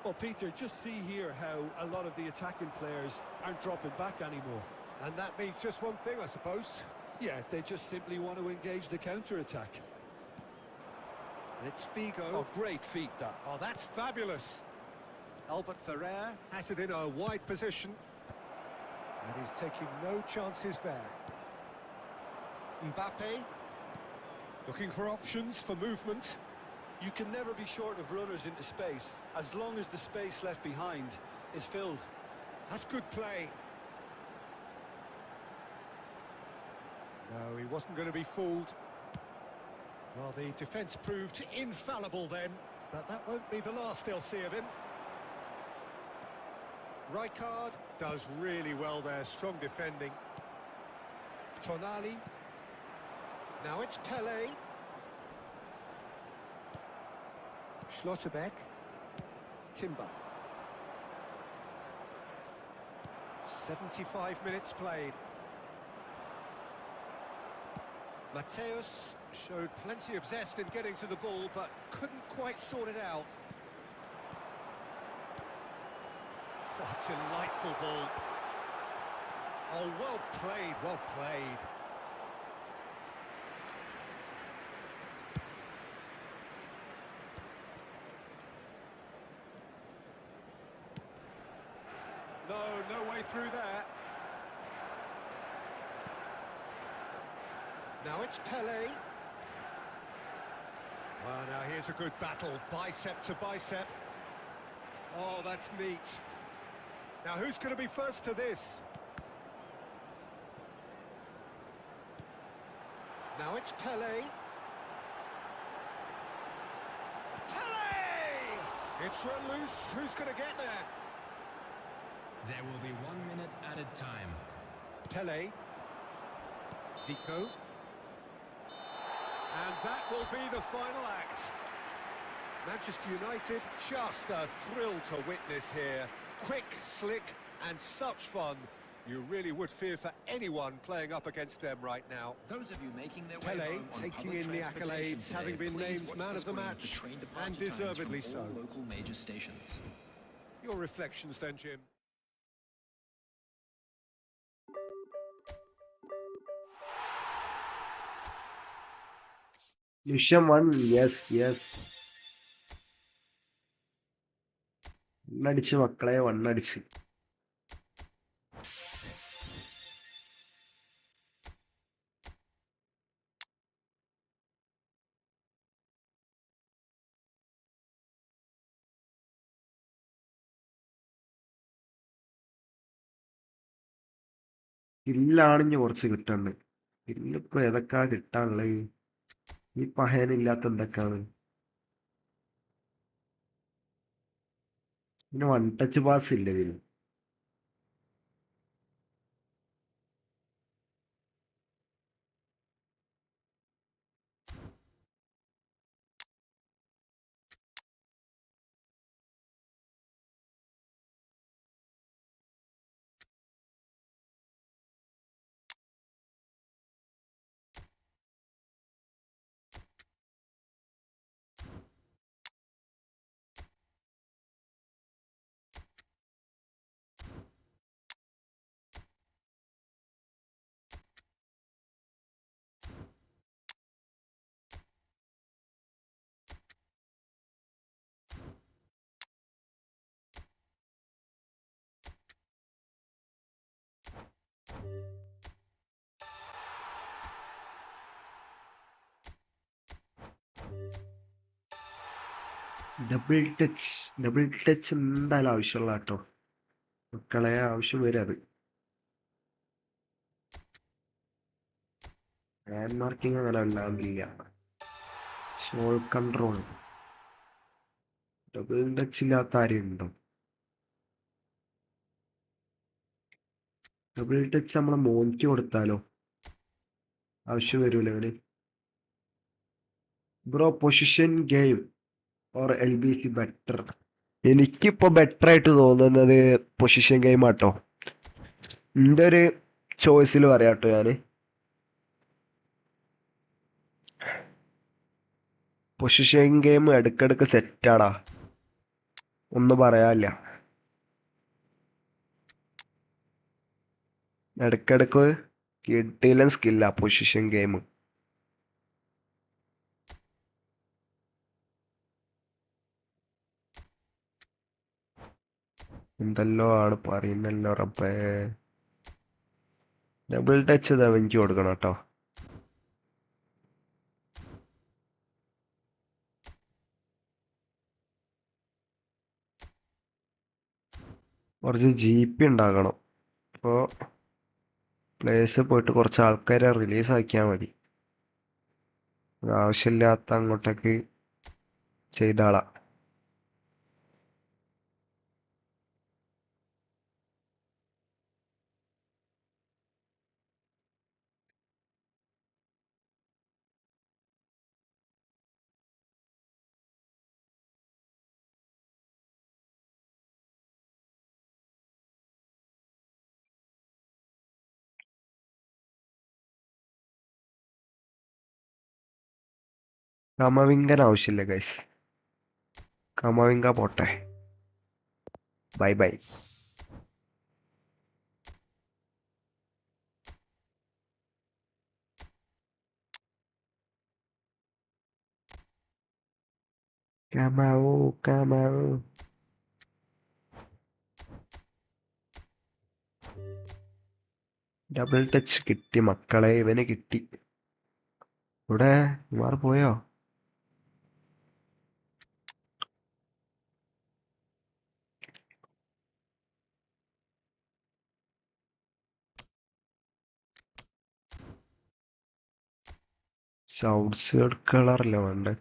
Well, Peter, just see here how a lot of the attacking players aren't dropping back anymore. And that means just one thing, I suppose. Yeah, they just simply want to engage the counter-attack. And it's Figo. Oh, great feat, that. Oh, that's fabulous. Albert Ferrer has it in a wide position. And he's taking no chances there. Mbappe. Looking for options for movement. You can never be short of runners into space, as long as the space left behind is filled. That's good play. No, he wasn't going to be fooled. Well, the defence proved infallible then, but that won't be the last they'll see of him. Rijkaard does really well there, strong defending. Tonali. Now it's Pele. Schlotterbeck. Timber. 75 minutes played. Mateus showed plenty of zest in getting to the ball, but couldn't quite sort it out. What a delightful ball. Oh, well played, well played. No way through there. Now it's Pele. Well, now here's a good battle, bicep to bicep. Oh, that's neat. Now who's going to be first to this? Now it's Pele. Pele! It's run loose. Who's going to get there? There will be 1 minute added time. Pele. Zico. And that will be the final act. Manchester United, just a thrill to witness here. Quick, slick, and such fun. You really would fear for anyone playing up against them right now. Those of you making their way Pele home on taking public in the transportation accolades, today, having been please named watch man the of the screen for match, train departure and times deservedly from so. all local major stations. Your reflections then, Jim? Mission 1, yes. ഒന്നടിച്ച് മക്കളെ, ഒന്നടിച്ച്. സ്കില്ലാണിഞ്ഞ് കുറച്ച് കിട്ടണ്ട്. സ്കില്ലിപ്പോ ഏതൊക്കെയാ കിട്ടാനുള്ളത്? ഈ പഹയനില്ലാത്ത എന്തൊക്കെയാണ്? പിന്നെ one touch pass ഇല്ല ഇതിന്. Double touch എന്തായാലും ആവശ്യമുള്ള കേട്ടോ മക്കളെ, ആവശ്യം വരും അത്. ഹാൻഡ് മാർക്കിംഗ് അങ്ങനെ അല്ലാണ്ടില്ല. ഷോൾ കൺട്രോൾ ഡബിൾ ടച്ച് ഇല്ലാത്ത ആരും ഉണ്ടോ? ഡബിൾ ടച്ച് നമ്മളെ മോനിക്ക് കൊടുത്താലോ? ആവശ്യം വരൂല അവന്. Bro, position game or LBC better? എനിക്കിപ്പോ ബെറ്റർ ആയിട്ട് തോന്നുന്നത് പൊസിഷൻ ഗെയിം ആട്ടോ. എൻ്റെ ഒരു ചോയ്സിൽ പറയാട്ടോ ഞാൻ. പൊസിഷൻ ഗെയിം ഇടയ്ക്കിടയ്ക്ക് സെറ്റാടാ, ഒന്നും പറയാനില്ല. ഇടയ്ക്കിടയ്ക്ക് കിട്ടിയില്ല സ്കില്ലാ പൊസിഷൻ ഗെയിം. എന്തല്ലോ ആണ് പറയുന്നല്ലോ റബ്ബേ. ഡബിൾ ടച്ച് എനിക്ക് കൊടുക്കണം കേട്ടോ. കുറച്ച് GP ഉണ്ടാക്കണം. അപ്പോൾ പ്ലേസ് പോയിട്ട് കുറച്ച് ആൾക്കാരെ റിലീസ് ആക്കിയാൽ മതി. ആവശ്യമില്ലാത്ത അങ്ങോട്ടേക്ക് ചെയ്താളാ. കമവിങ്കൻ ആവശ്യമില്ല ഗൈസ്. കമവിങ്ക പോട്ടെ. Bye bye. Kamao Kamao. Double touch കിട്ടി മക്കളെ, ഇവന് കിട്ടി. ഇവിടെ മാറി പോയോ? സൗണ്ട്സ് കളറല്ലേ വേണ്ടേ?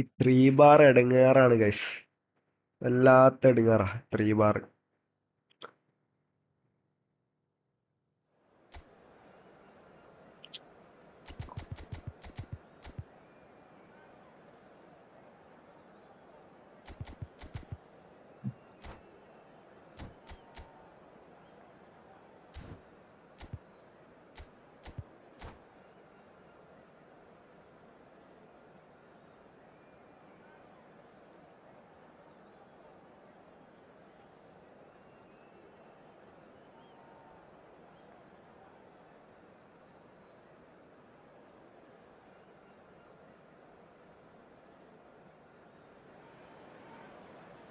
ഈ 3 ബാർ എടുങ്ങാറാണ് ഗൈസ്, വല്ലാത്ത എടുങ്ങാറാ 3 bar.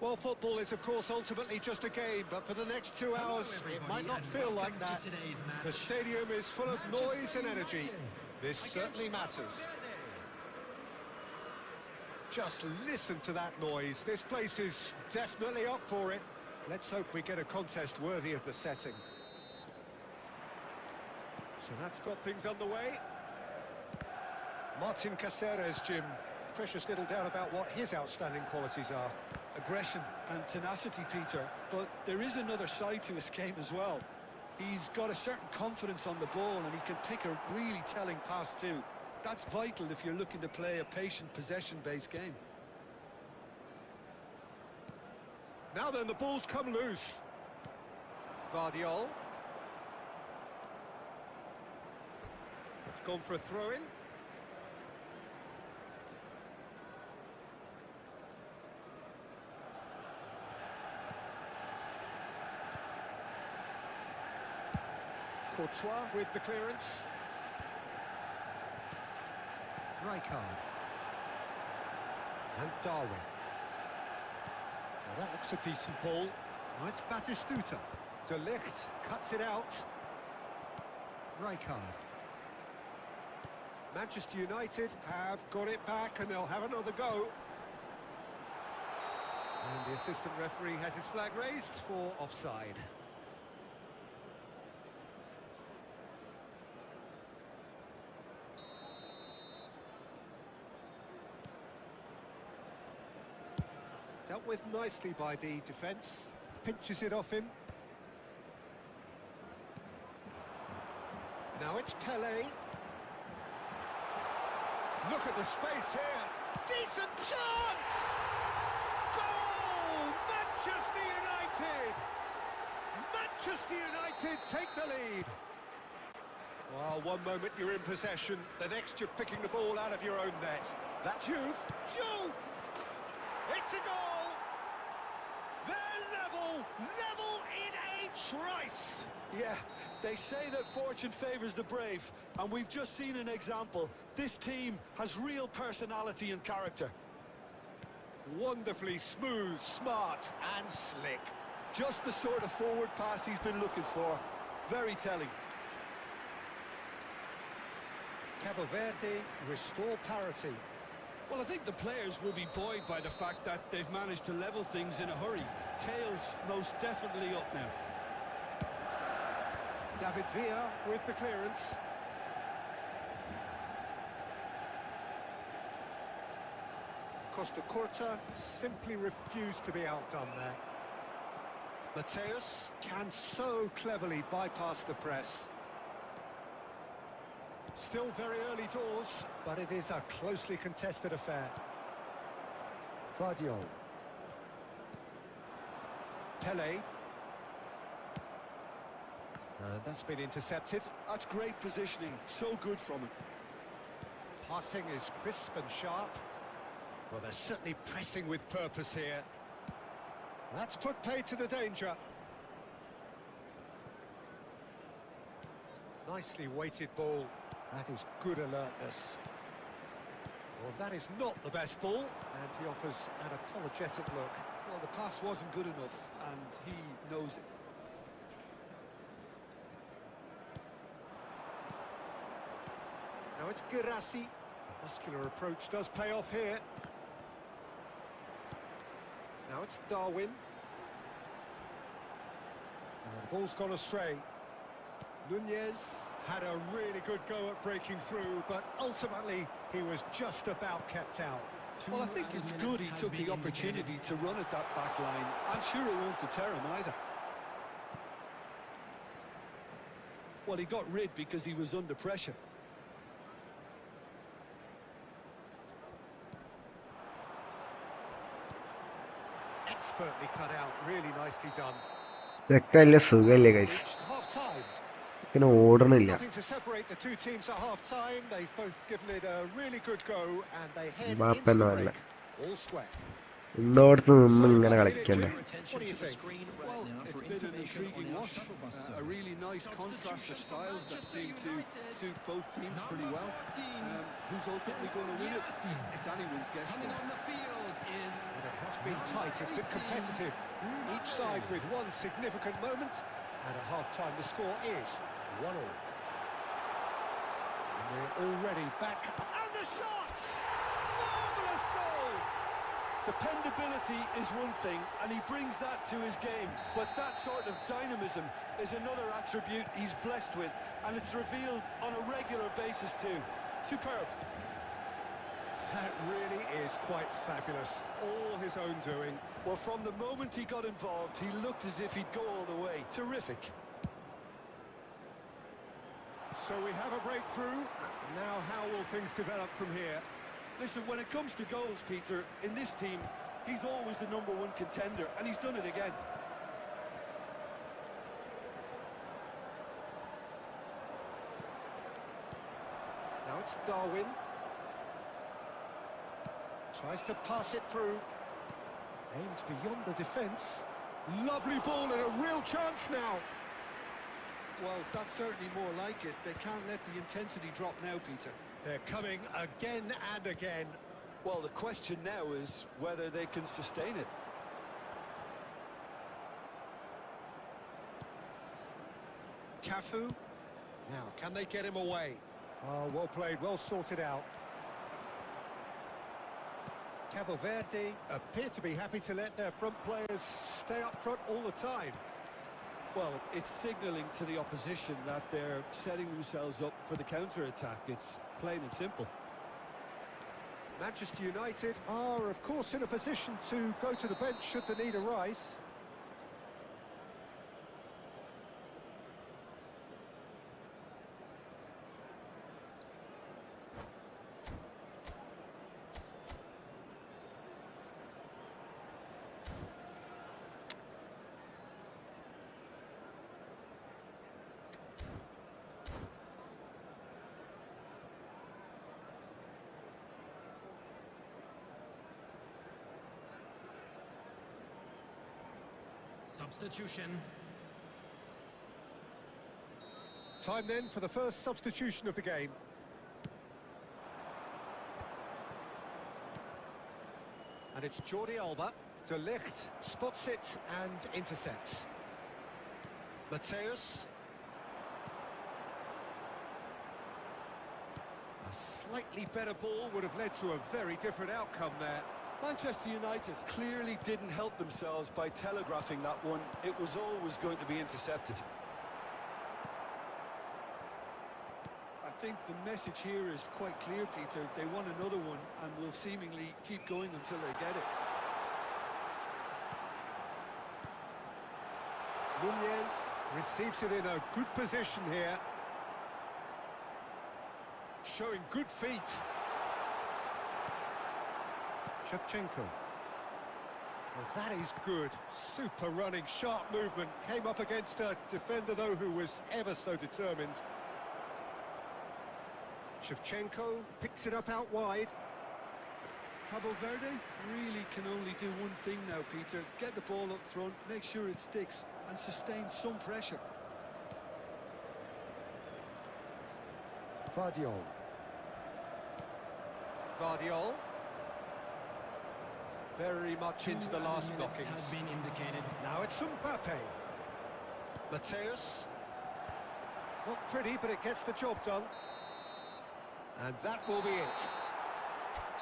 Well, football is, of course, ultimately just a game, but for the next 2 hours, it might not feel like that. The stadium is full of noise and energy. This certainly matters. Just listen to that noise. This place is definitely up for it. Let's hope we get a contest worthy of the setting. So that's got things underway. Martin Caceres, Jim. Precious little doubt about what his outstanding qualities are. Aggression and tenacity, Peter, but there is another side to his game as well. He's got a certain confidence on the ball and he can pick a really telling pass too. That's vital if you're looking to play a patient, possession-based game. Now then, the ball's come loose. Guardiol. It's gone for a throw-in. Courtois with the clearance. Rijkaard. And Darwin. Now that looks a decent ball. Now it's Batistuta. De Ligt cuts it out. Rijkaard. Manchester United have got it back and they'll have another go. And the assistant referee has his flag raised for offside. Dealt with nicely by the defence. Pinches it off him. Now it's Pelé. Look at the space here. Decent chance! Goal! Manchester United! Manchester United take the lead. Well, one moment you're in possession, the next you're picking the ball out of your own net. That's you. Shoot! It's a goal! They're level in a trice! Yeah, they say that fortune favours the brave, and we've just seen an example. This team has real personality and character. Wonderfully smooth, smart and slick. Just the sort of forward pass he's been looking for. Very telling. Cabo Verde restore parity. Well, I think the players will be buoyed by the fact that they've managed to level things in a hurry. Tails most definitely up now. David Villa with the clearance. Costa Curta simply refused to be outdone there. Mateus can so cleverly bypass the press. Still very early doors, but it is a closely contested affair. Vardio. Pelé. That's been intercepted. That's great positioning. So good from him. Passing is crisp and sharp. Well, they're certainly pressing with purpose here. That's put pay to the danger. Nicely weighted ball. That is good alertness. Well, that is not the best ball, and he offers an apologetic look. Well, the pass wasn't good enough, and he knows it. Now it's Girassi. Muscular approach does pay off here. Now it's Darwin. And the ball's gone astray. Nunez had a really good go at breaking through, but ultimately he was just about kept out. Well, I think it's good he took the opportunity to run at that back line. I'm sure it won't deter him either. Well, he got rid because he was under pressure. Expertly cut out, really nicely done. ഇതൊക്കെ സുഖല്ലേ guys Reached half-time. ഇങ്ങനെ ഓടണില്ല Nothing to separate the two teams at half-time. They've both given it a really good go, and they head into ബാപ്പന്നെ the വരല break. All square. ഇന്നോടത്ത് നിന്ന് ഇങ്ങനെ കളിക്കണ്ടേ What do you think? Well, it's been an intriguing watch. A really nice contrast of styles that seem to suit both teams pretty well. Who's ultimately going to win it? It's anyone's guess Coming now. on the field is It has been tight, it's been competitive. Each side with one significant moment, and at half-time the score is 1-1. And we're already back, and the shots! Marvellous goal! Dependability is one thing, and he brings that to his game. But that sort of dynamism is another attribute he's blessed with, and it's revealed on a regular basis too. Superb. That really is quite fabulous. All his own doing. Well, from the moment he got involved, he looked as if he'd go all the way. Terrific. So we have a breakthrough. Now how will things develop from here? Listen, when it comes to goals, Peter, in this team, he's always the #1 contender, and he's done it again. Now it's Darwin. Tries to pass it through. Aimed beyond the defence. Lovely ball and a real chance now. Well, that's certainly more like it. They can't let the intensity drop now, Peter. They're coming again and again. Well, the question now is whether they can sustain it. Cafu. Now, can they get him away? Oh, well played, well sorted out. Cabo Verde appear to be happy to let their front players stay up front all the time. Well, it's signalling to the opposition that they're setting themselves up for the counter-attack. It's plain and simple. Manchester United are, of course, in a position to go to the bench should the need arise. Substitution. Time then for the first substitution of the game. And it's Jordi Alba. De Ligt spots it and intercepts. Mateus. A slightly better ball would have led to a very different outcome there. Manchester United clearly didn't help themselves by telegraphing that one. It was always going to be intercepted. I think the message here is quite clear, Peter. They want another one and will seemingly keep going until they get it. Nunez receives it in a good position here. Showing good feet. Shevchenko. Well, that is good. Super running, sharp movement. Came up against a defender, though, who was ever so determined. Shevchenko picks it up out wide. Cabo Verde really can only do one thing now, Peter. Get the ball up front, make sure it sticks, and sustain some pressure. Vardiol. Vardiol. Very much into the last knockings. Has been indicated. Now it's Mbappe. Mateus. Not pretty, but it gets the job done. And that will be it.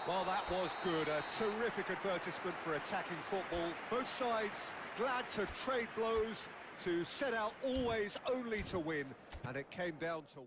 Well, that was good. A terrific advertisement for attacking football. Both sides glad to trade blows, to set out always only to win. And it came down to...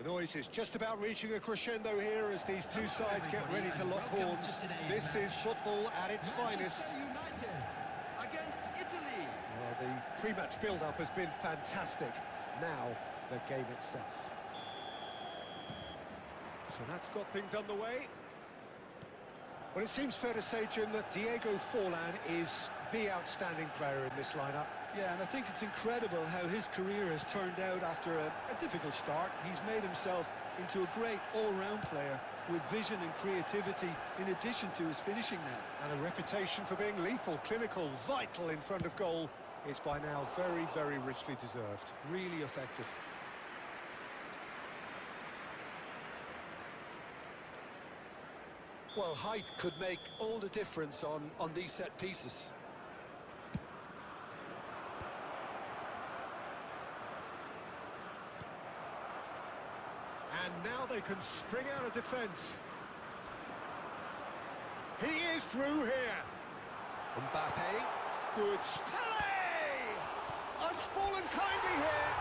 The noise is just about reaching a crescendo here as these two sides get ready to lock horns. This is football at its finest. Manchester United against Italy. Well, the pre-match build-up has been fantastic. Now, the game itself. So that's got things underway. Well, it seems fair to say, Jim, that Diego Forlan is the outstanding player in this lineup. Yeah, and I think it's incredible how his career has turned out after a difficult start. He's made himself into a great all-round player with vision and creativity in addition to his finishing now. And a reputation for being lethal, clinical, vital in front of goal is by now very, very richly deserved. Really effective. Well, height could make all the difference on these set pieces. And now they can spring out of defence. He is through here. Mbappe. Good. Pele! Has fallen kindly here.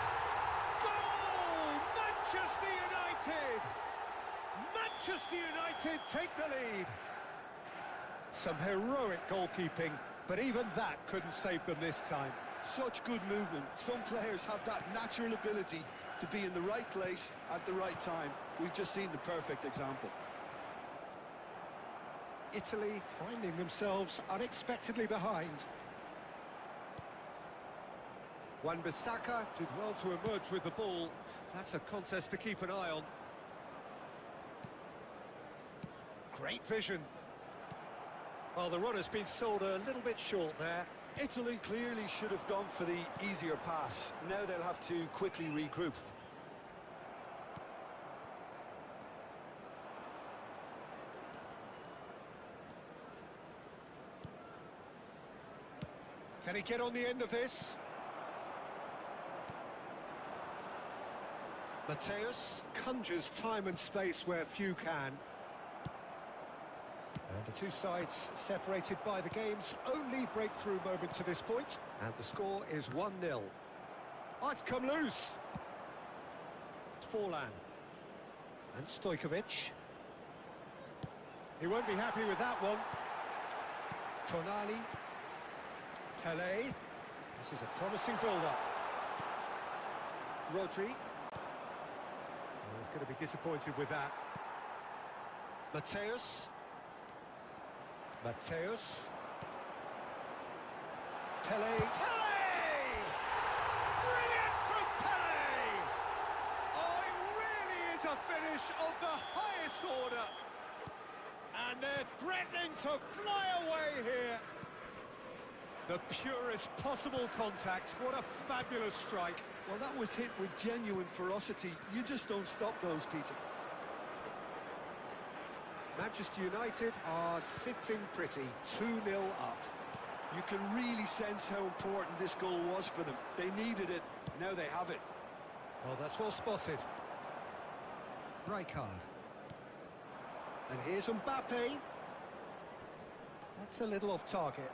Goal! Manchester United! Manchester United take the lead. Some heroic goalkeeping, but even that couldn't save them this time. Such good movement. Some players have that natural ability to be in the right place at the right time. We've just seen the perfect example. Italy finding themselves unexpectedly behind. Wan-Bissaka did well to emerge with the ball. That's a contest to keep an eye on. Great vision. Well, the runner's been sold a little bit short there. Italy clearly should have gone for the easier pass. Now they'll have to quickly regroup. Can he get on the end of this? Mateus conjures time and space where few can. And the two sides separated by the game's only breakthrough moment to this point. And the score is 1-0. Oh, it's come loose. Forlan. And Stojkovic. He won't be happy with that one. Tonali. Pele. This is a promising build-up. Rodri. Oh, he's going to be disappointed with that. Mateus. Mateus. Pele. Pele! Brilliant from Pele! Oh, it really is a finish of the highest order. And they're threatening to fly away here. The purest possible contact. What a fabulous strike. Well, that was hit with genuine ferocity. You just don't stop those, Peter. Manchester United are sitting pretty, 2-0 up. You can really sense how important this goal was for them. They needed it, now they have it. Well, that's well spotted. Rijkaard. And here's Mbappe. That's a little off target.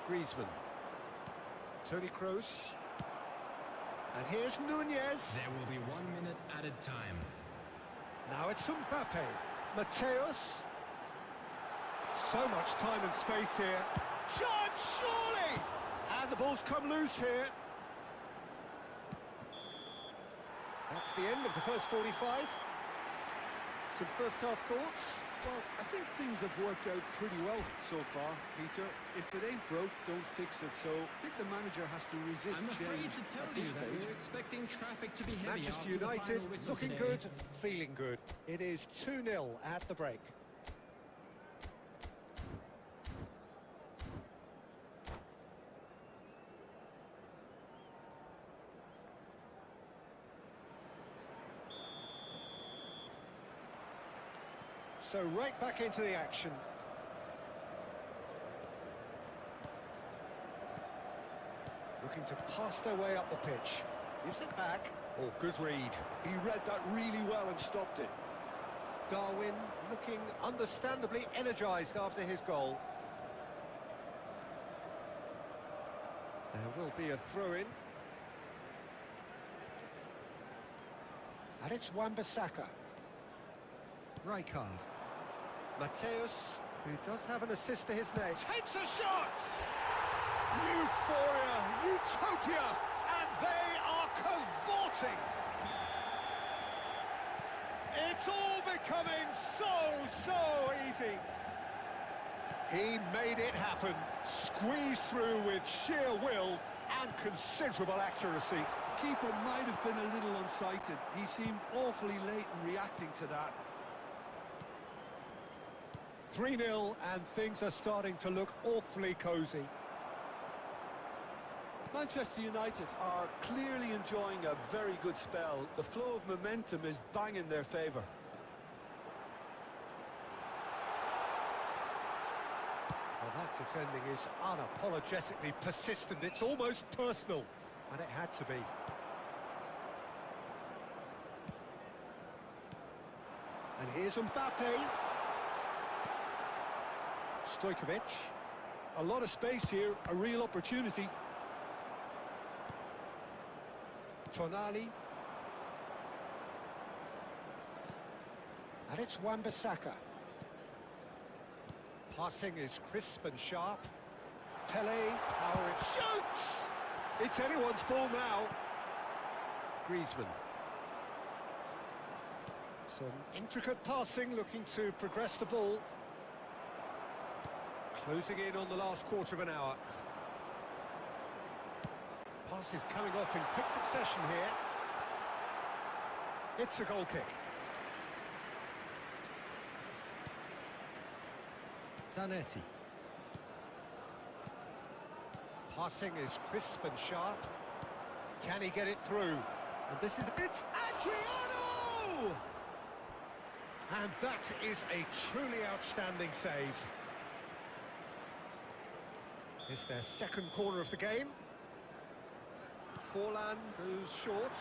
Griezmann. Toni Kroos. And here's Nunez. There will be 1 minute added time. Now it's Mbappe. Mateus. So much time and space here. Shot, surely! And the ball's come loose here. That's the end of the first 45. Some first half thoughts? Well, I think things have worked out pretty well so far, Peter. If it ain't broke, don't fix it. So I think the manager has to resist I'm afraid change to tell at you this that we stage. were expecting traffic to be heavy Manchester after the United final whistle looking today. good, feeling good. It is 2-0 at the break. So right back into the action. Looking to pass their way up the pitch. Gives it back. Oh, good read. He read that really well and stopped it. Darwin looking understandably energised after his goal. There will be a throw-in. And it's Wan-Bissaka. Rijkaard. Mateus, who does have an assist to his name, takes a shot! Euphoria, utopia, and they are cavorting! It's all becoming so easy. He made it happen, squeezed through with sheer will and considerable accuracy. Keeper might have been a little unsighted. He seemed awfully late in reacting to that. 3-0, and things are starting to look awfully cosy. Manchester United are clearly enjoying a very good spell. The flow of momentum is bang in their favour. Well, that defending is unapologetically persistent. It's almost personal, and it had to be. And here's Mbappe. Stojkovic. A lot of space here, a real opportunity. Tonali. And it's Wan-Bissaka. Passing is crisp and sharp. Pele, power it shoots! It's anyone's ball now. Griezmann. Some intricate passing, looking to progress the ball. Closing in on the last quarter of an hour. Passes coming off in quick succession here. It's a goal kick. Zanetti. Passing is crisp and sharp. Can he get it through? And this is... It's Adriano! And that is a truly outstanding save. It's their second corner of the game. Forlan goes short.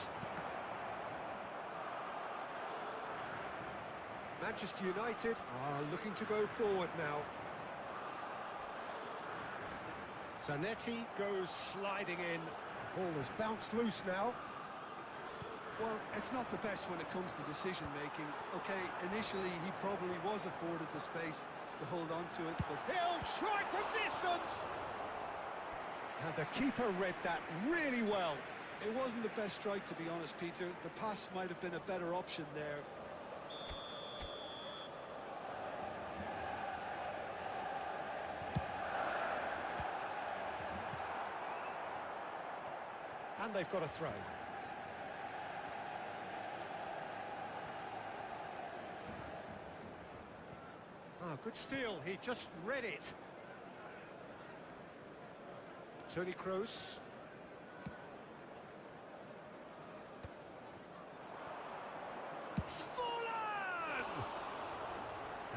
Manchester United are looking to go forward now. Zanetti goes sliding in. The ball has bounced loose now. Well, it's not the best when it comes to decision-making. Okay, initially he probably was afforded the space to hold on to it, but... He'll try from distance! And the keeper read that really well. It wasn't the best strike, to be honest, Peter. The pass might have been a better option there. And they've got a throw. Ah, good steal. He just read it. Toni Kroos. Forlan!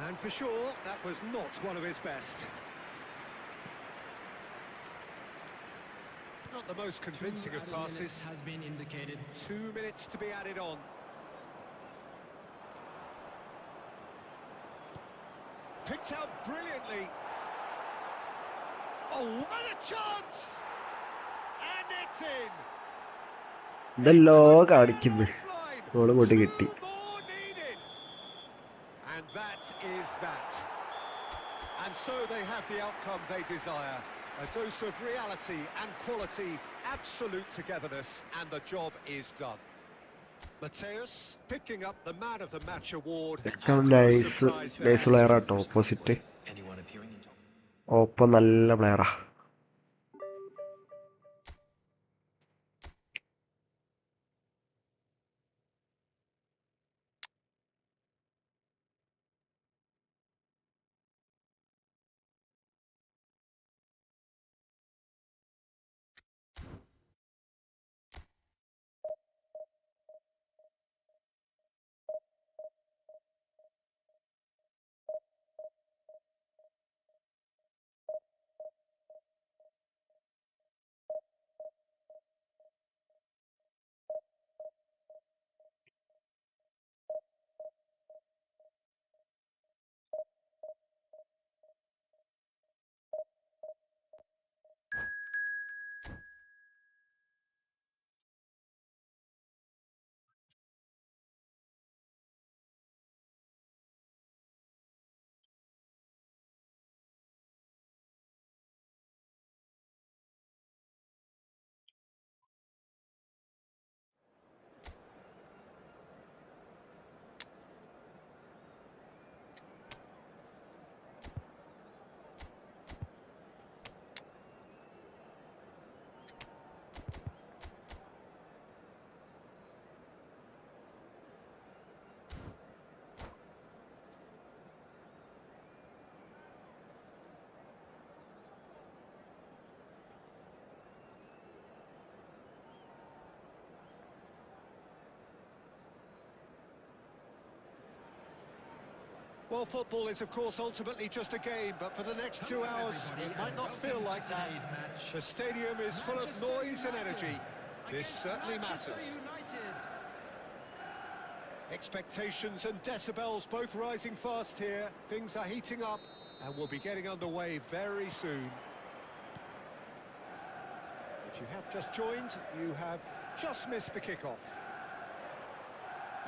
And for sure, that was not one of his best. Not the most convincing of passes. Has been indicated. 2 minutes to be added on. Picked out brilliantly. Oh, what a chance! And it's in. ഇതല്ലോ കാണിക്കുന്നു goal കൂട്ടി കിട്ടി. More needed. And that is that. And so they have the outcome they desire. A dose of reality and quality, absolute togetherness, and the job is done. Mateus picking up the Man of the Match award. Nice player ആട്ടോ opposite. ഒപ്പം നല്ല പ്ലെയറാ. Well, football is, of course, ultimately just a game, but for the next 2 hours, it might not feel like that. The stadium is full of noise and energy. This certainly matters. Expectations and decibels both rising fast here. Things are heating up, and we'll be getting underway very soon. If you have just joined, you have just missed the kickoff.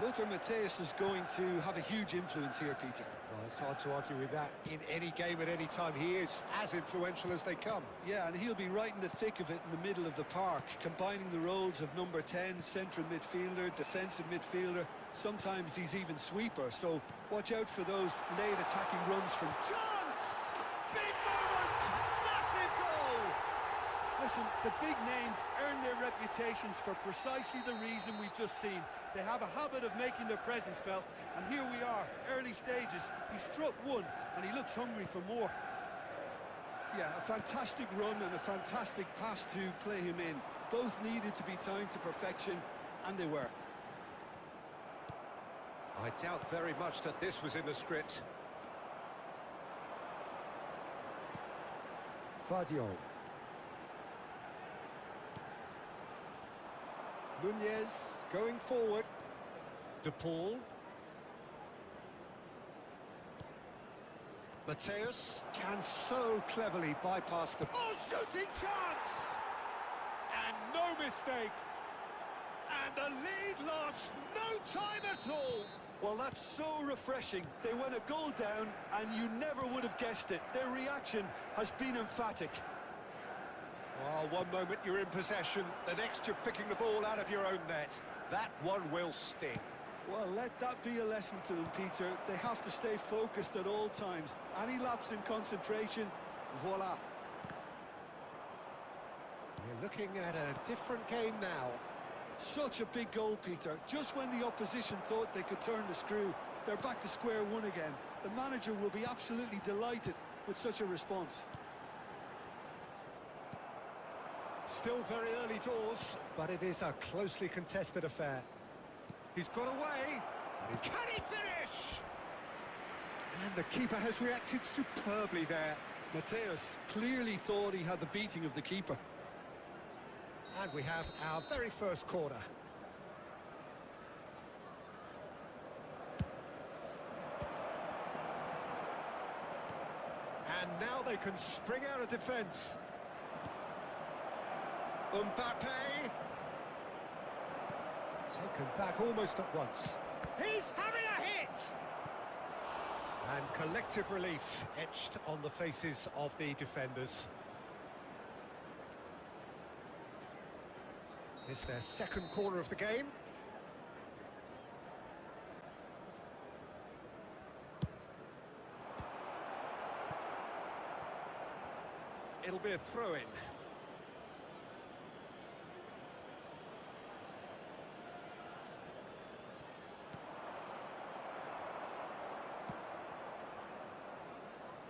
Lothar Matthäus is going to have a huge influence here, Peter. Well, it's hard to argue with that. In any game at any time, he is as influential as they come. Yeah, and he'll be right in the thick of it in the middle of the park, combining the roles of number 10, central midfielder, defensive midfielder. Sometimes he's even sweeper, so watch out for those late attacking runs from... Chance! Big moment! Massive goal! Listen, the big names earn their reputations for precisely the reason we've just seen. They have a habit of making their presence felt, and here we are, early stages. He struck one, and he looks hungry for more. Yeah, a fantastic run and a fantastic pass to play him in. Both needed to be timed to perfection, and they were. I doubt very much that this was in the script. Fadio. Nunez going forward. De Paul. Matthäus can so cleverly bypass the... Oh, shooting chance! And no mistake. And the lead lost no time at all. Well, that's so refreshing. They went a goal down, and you never would have guessed it. Their reaction has been emphatic. Oh, one moment you're in possession, the next you're picking the ball out of your own net. That one will sting. Well, let that be a lesson to them, Peter. They have to stay focused at all times. Any lapse in concentration, voila. We're looking at a different game now. Such a big goal, Peter. Just when the opposition thought they could turn the screw, they're back to square one again. The manager will be absolutely delighted with such a response. Still very early doors, but it is a closely contested affair. He's got away. Can he finish? And the keeper has reacted superbly there. Matthäus clearly thought he had the beating of the keeper. And we have our very first corner. And now they can spring out of defence. Mbappe! Taken back almost at once. He's having a hit! And collective relief etched on the faces of the defenders. It's their second corner of the game. It'll be a throw-in.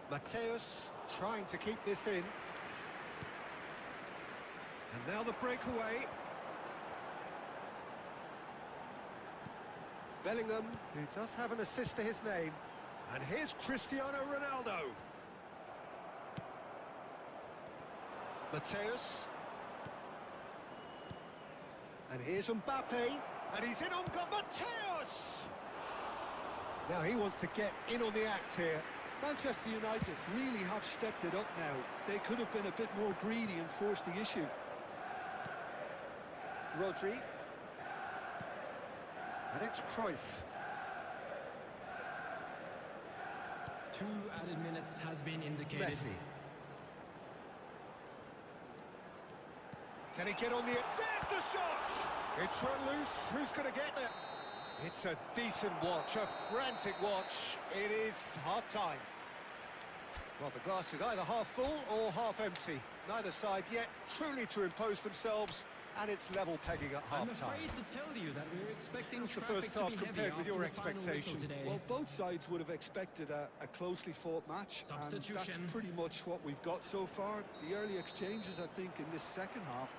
Matthäus trying to keep this in. And now the breakaway. Bellingham, who does have an assist to his name. And here's Cristiano Ronaldo. Matthäus. And here's Mbappe. And he's in on goal. Matthäus! Now he wants to get in on the act here. Manchester United really have stepped it up now. They could have been a bit more greedy and forced the issue. Rodri. And it's Cruyff. 2 added minutes has been indicated. Messi. Can he get on the... There's the shot! It's run loose. Who's going to get there? It's a decent watch, a frantic watch. It is half-time. Well, the glass is either half full or half empty. Neither side yet truly to impose themselves, and it's level pegging at I'm half-time. afraid to tell you that we're expecting How's the traffic first half to be compared heavy with your after the final whistle expectation? today. Well, both sides would have expected a closely fought match, and that's Substitution. pretty much what we've got so far. The early exchanges, I think, in this second half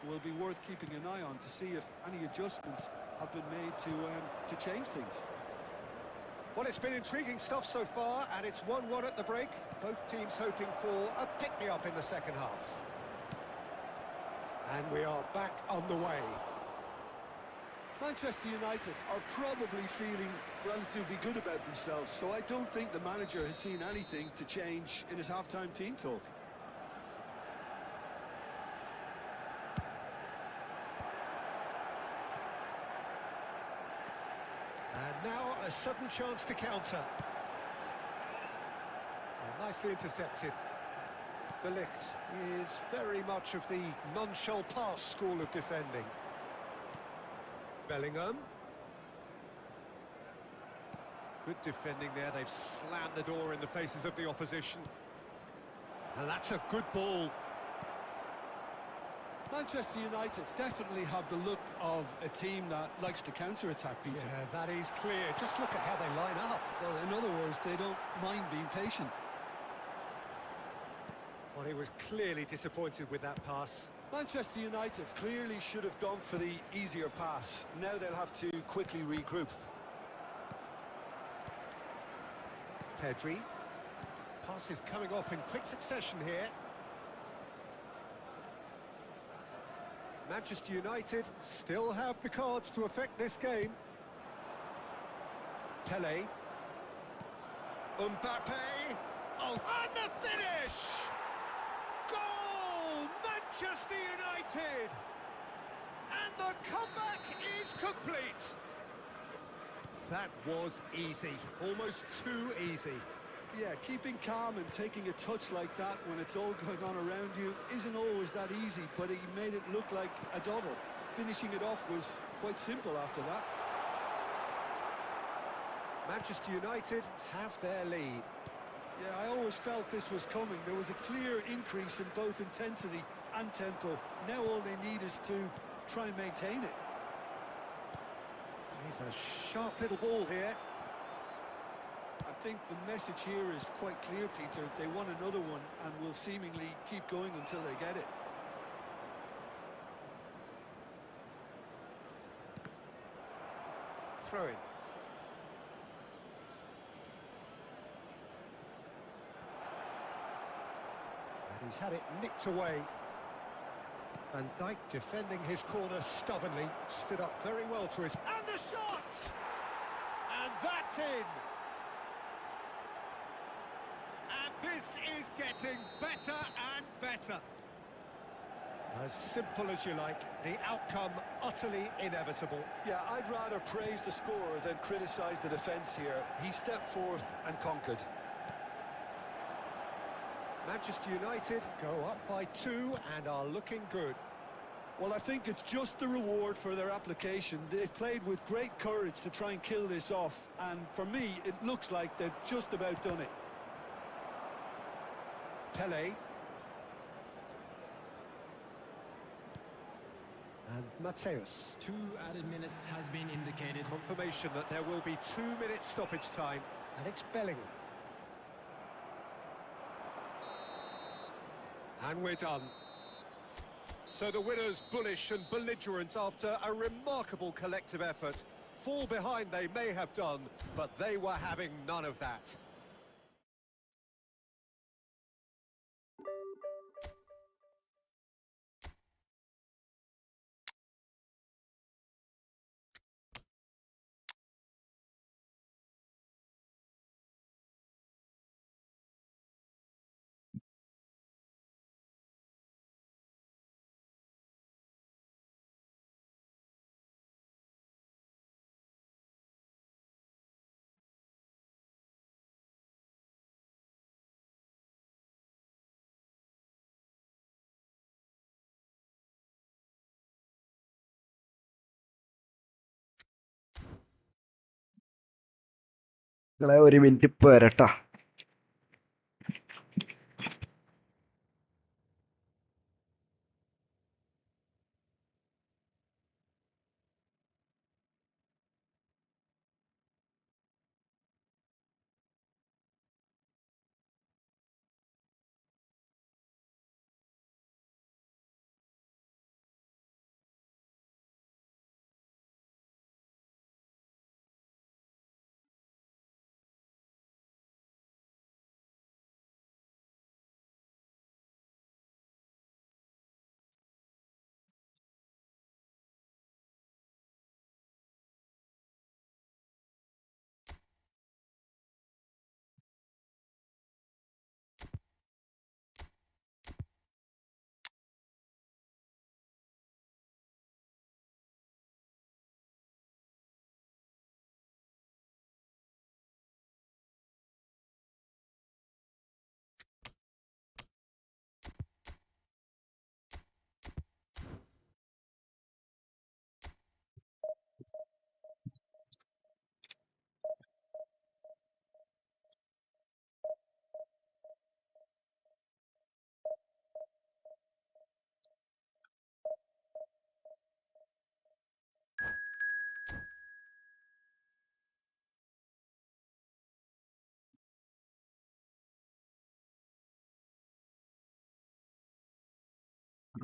will be worth keeping an eye on to see if any adjustments have been made to change things. Well, it's been intriguing stuff so far, and it's 1-1 at the break. Both teams hoping for a pick-me-up in the second half. And we are back on the way. Manchester United are probably feeling relatively good about themselves, so I don't think the manager has seen anything to change in his half-time team talk. And now a sudden chance to counter. Well, nicely intercepted. De Ligt is very much of the non-shell pass school of defending. Bellingham. Good defending there, they've slammed the door in the faces of the opposition. And that's a good ball. Manchester United definitely have the look of a team that likes to counter-attack, Peter. Yeah, that is clear. Just look at how they line up. Well, in other words, they don't mind being patient. Well, he was clearly disappointed with that pass. Manchester United clearly should have gone for the easier pass. Now they'll have to quickly regroup. Pedri. Pass is coming off in quick succession here. Manchester United still have the cards to affect this game. Pele. Mbappe. Oh, and the finish! Goal! Manchester United! And the comeback is complete. That was easy, almost too easy. Yeah, keeping calm and taking a touch like that when it's all going on around you isn't always that easy, but he made it look like a double. Finishing it off was quite simple after that. Manchester United have their lead. Yeah, I always felt this was coming. There was a clear increase in both intensity and tempo. Now all they need is to try and maintain it. He's a sharp little ball here. I think the message here is quite clear, Peter. They want another one and will seemingly keep going until they get it. Throw in. And he's had it nicked away. Van Dijk defending his corner stubbornly, stood up very well to his... And the shot! And that's in! And this is getting better and better. As simple as you like, the outcome utterly inevitable. Yeah, I'd rather praise the scorer than criticise the defence here. He stepped forth and conquered. Manchester United go up by 2 and are looking good. Well, I think it's just the reward for their application. They've played with great courage to try and kill this off, and for me, it looks like they've just about done it. Pele. And Mateus. 2 added minutes has been indicated. Confirmation that there will be 2 minutes stoppage time, and it's Bellingham. And we're done. So the winners, bullish and belligerent after a remarkable collective effort. Fall behind they may have done, but they were having none of that. ഒരു minute ഇപ്പൊ വരട്ടാ.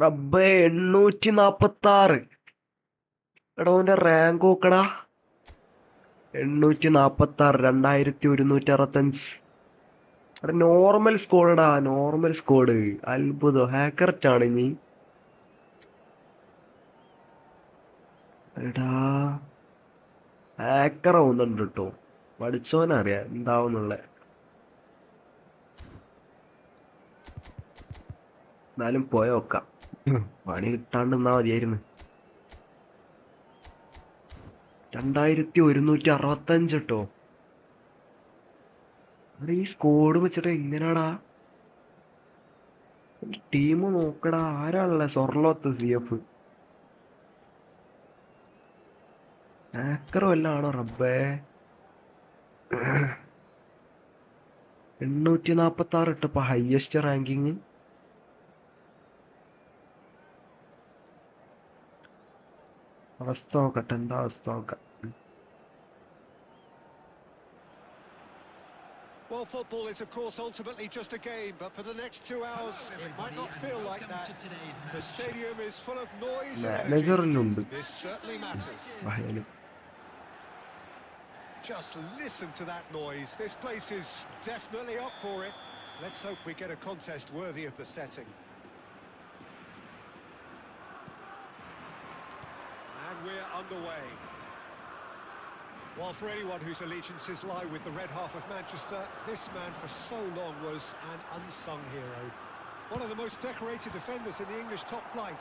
റബ്ബേ 846. എടാ ഓന്റെ rank നോക്കടാ. 846, 2165. എടാ normal Skoda, normal squad. അത്ഭുതം. ഹാക്കററ്റാണ് ഇനി. എടാ ഹാക്കറാവുന്നുണ്ട് കേട്ടോ. പഠിച്ചോനറിയാം എന്താവുന്നുള്ള. എന്നാലും പോയ നോക്കാം. പണി കിട്ടാണ്ട് നിന്നാ മതിയായിരുന്നു. 2165 കേട്ടോ. അവിടെ ഈ സ്കോഡ് വെച്ചിട്ട് എങ്ങനെയാടാ ടീം നോക്കടാ. ആരാണല്ലേ സ്വർലോത്ത് CF ഹാക്കറും എല്ലാം ആണോ റബ്ബേ. 846 ഇട്ടപ്പോ ഹയസ്റ്റ് റാങ്കിങ്. അവസ്ഥ നോക്കട്ടെ, എന്താ അവസ്ഥ നോക്കാം. Well, football is, of course, ultimately just a game, but for the next 2 hours, it might not feel like that. The stadium is full of noise and energy. മാനേജറിലുണ്ട് This certainly matters. ഭയങ്കര. Just listen to that noise. This place is definitely up for it. Let's hope we get a contest worthy of the setting. And we're underway. Well, for anyone whose allegiances lie with the red half of Manchester, this man for so long was an unsung hero. One of the most decorated defenders in the English top flight.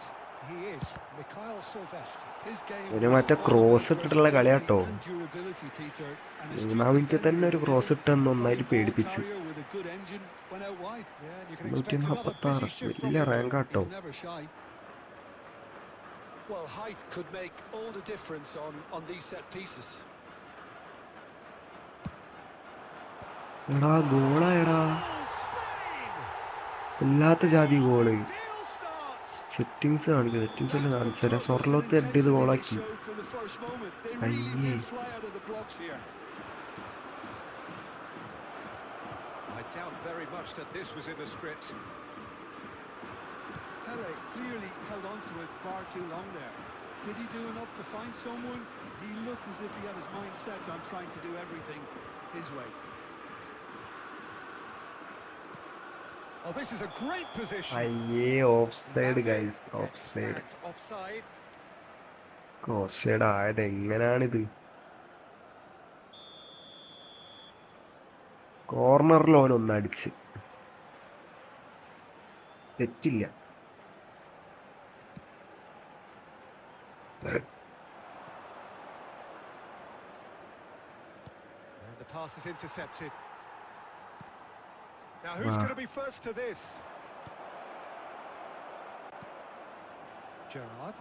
He is Mikhail Silvestre. His game ഒരു was മറ്റേ all cross about ഇട്ടിട്ടുള്ള കളിയാട്ടോ. versatility and durability, Peter, and his 3-ാം മിനിറ്റിൽ തന്നെ ഒരു cross ഇട്ടെന്ന് ഒന്നായിട്ട് പേടിപ്പിച്ചു. carrier with a good engine went out wide. Yeah, and you can expect another 146 busy shift from വലിയ him. റാങ്കാട്ടോ. He's never shy. Well, height could make all the difference on these set pieces. എടാ ഗോളായടാ. എല്ലാത്ത ജാതി goal. Settings കാണിക്കുക. Settings എല്ലാം കാണിച്ചാൽ സ്വർലോത്ത് head ചെയ്ത് ഗോളാക്കി. അയ്യേ. I doubt very much that this was in the script. Pele clearly held on to it far too long there. Did he do enough to find someone? He looked as if he had his mind set on trying to do everything his way. Oh, this is a great position. അയ്യേ of side guys. Of side. Offside. Of side ആയത് എങ്ങനാണിത്? കോർണറിൽ ഓനൊന്ന് അടിച്ച് തെറ്റില്ല. And the pass is intercepted. Now, who's going to be first to this? Gerrard.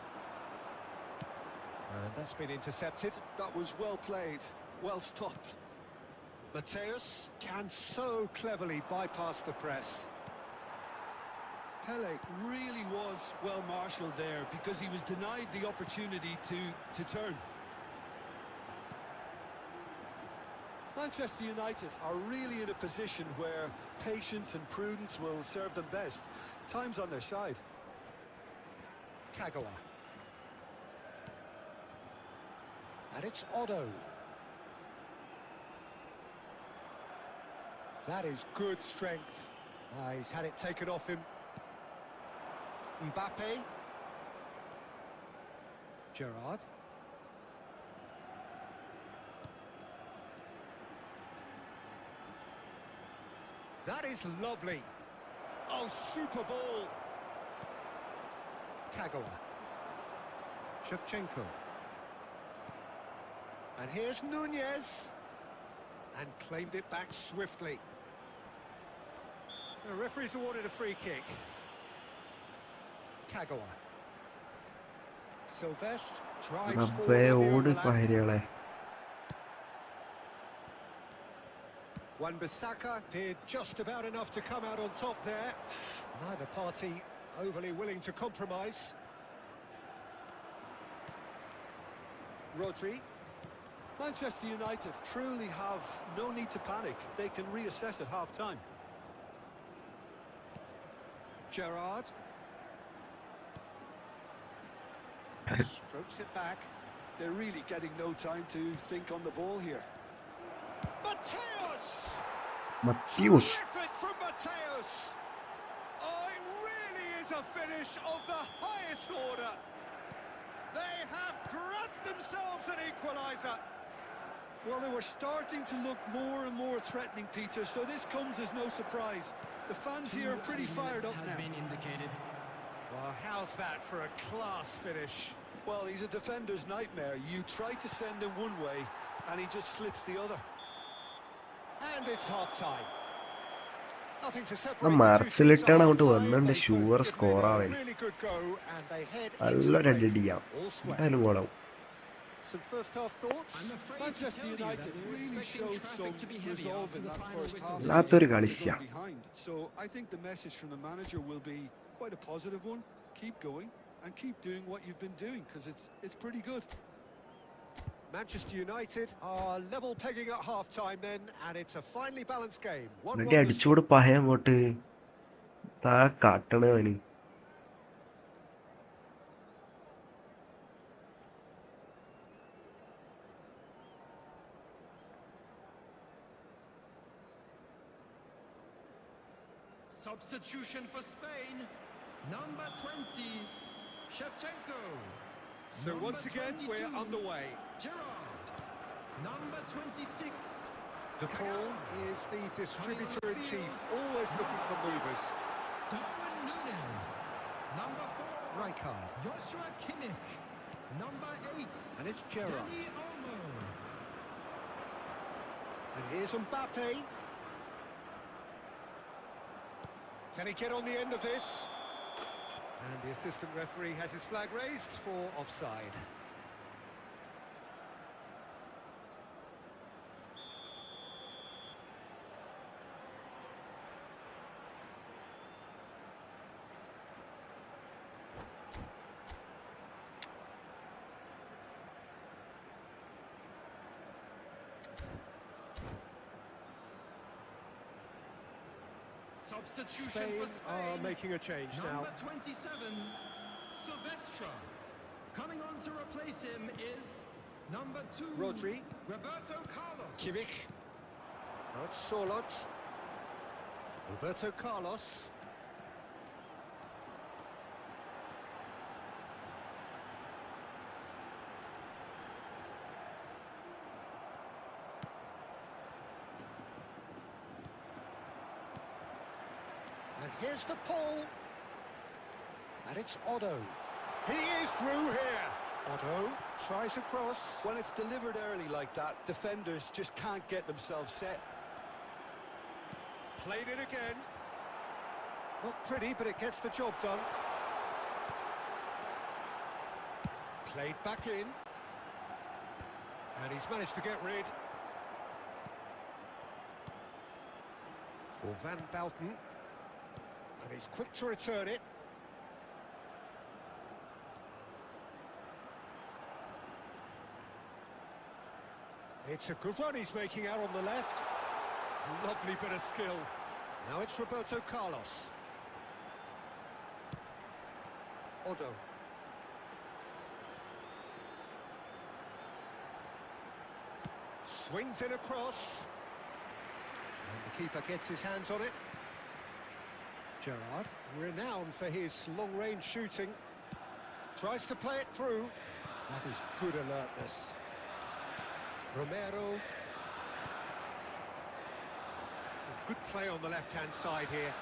And that's been intercepted. That was well played, well stopped. Mateus can so cleverly bypass the press. Pele really was well marshalled there because he was denied the opportunity to turn. Manchester United are really in a position where patience and prudence will serve them best. Time's on their side. Kagawa. And it's Otto. That is good strength. He's had it taken off him. Mbappe. Gerrard. That is lovely. Oh, super ball. Kagawa. Shevchenko. And here's Nunez. And claimed it back swiftly. The referee's awarded a free kick. Kagawa. Silvestre drives റബ്ബേ forward on the ഓട് overlap. പഹരികളെ. Wan-Bissaka did just about enough to come out on top there. Neither party overly willing to compromise. Rodri. Manchester United truly have no need to panic. They can reassess at half-time. Gerrard. Strokes it back. They're really getting no time to think on the ball here. Mateus! Matthews. Terrific from Mateus! Oh, it really is a finish of the highest order. They have grabbed themselves an equaliser. Well, they were starting to look more and more threatening, Peter, so this comes as no surprise. The fans here are pretty fired up now. Been indicated. Well, how's that for a class finish? Well, he's a defender's nightmare. You try to send him one way, and he just slips the other. And it's half-time. Nothing to ആ separate the two teams മാർച്ചിലിട്ടാണ് at അങ്ങോട്ട് half-time. വന്നുണ്ട് They sure both score given it a ആവാൻ. really good go, and they head into നല്ലൊരു the break. അടിയാം. All square. എന്തായാലും ഗോളാവും. Some first-half thoughts? I'm afraid to Manchester tell you that United we were really expecting showed traffic some to be heavy resolve after in the that final first whistle. half. വല്ലാത്തൊരു After കളിച്ചാ. going behind. So I think the message from the manager will be quite a positive one. Keep going and keep doing what you've been doing, because it's pretty good. Manchester United are level pegging at half-time then, and it's a finely balanced game. 1-1 എന്നിട്ട് the അടിച്ചുകൂടെ പഹയ അങ്ങോട്ട് താ കാട്ടണേ അവന്. Substitution for Spain. Number 20, Shevchenko. So Number once again, we're 22, underway. Gerrard. Number 26. De Paul is the distributor-in-chief, always looking for movers. Darwin Núñez. Number 4. Rijkaard. Joshua Kimmich. Number 8. And it's Gerrard. Dani Olmo. And here's Mbappe. Can he get on the end of this? And the assistant referee has his flag raised for offside. Substitution Spain for Spain. are making a change now. Number 27, Silvestre. Coming on to replace him is number 2, Rodri. Roberto Carlos. Kimmich. Now it's Sorlot. Roberto Carlos. And here's the pull. And it's Otto. He is through here. Otto tries a cross. When it's delivered early like that, defenders just can't get themselves set. Played it again. Not pretty, but it gets the job done. Played back in. And he's managed to get rid. For Van Bouten. And he's quick to return it. It's a good run he's making out on the left. Lovely bit of skill. Now it's Roberto Carlos. Otto. Swings in across. And the keeper gets his hands on it. Gerrard, renowned for his long-range shooting. Tries to play it through. That is good alertness. Romero. Good play on the left-hand side here.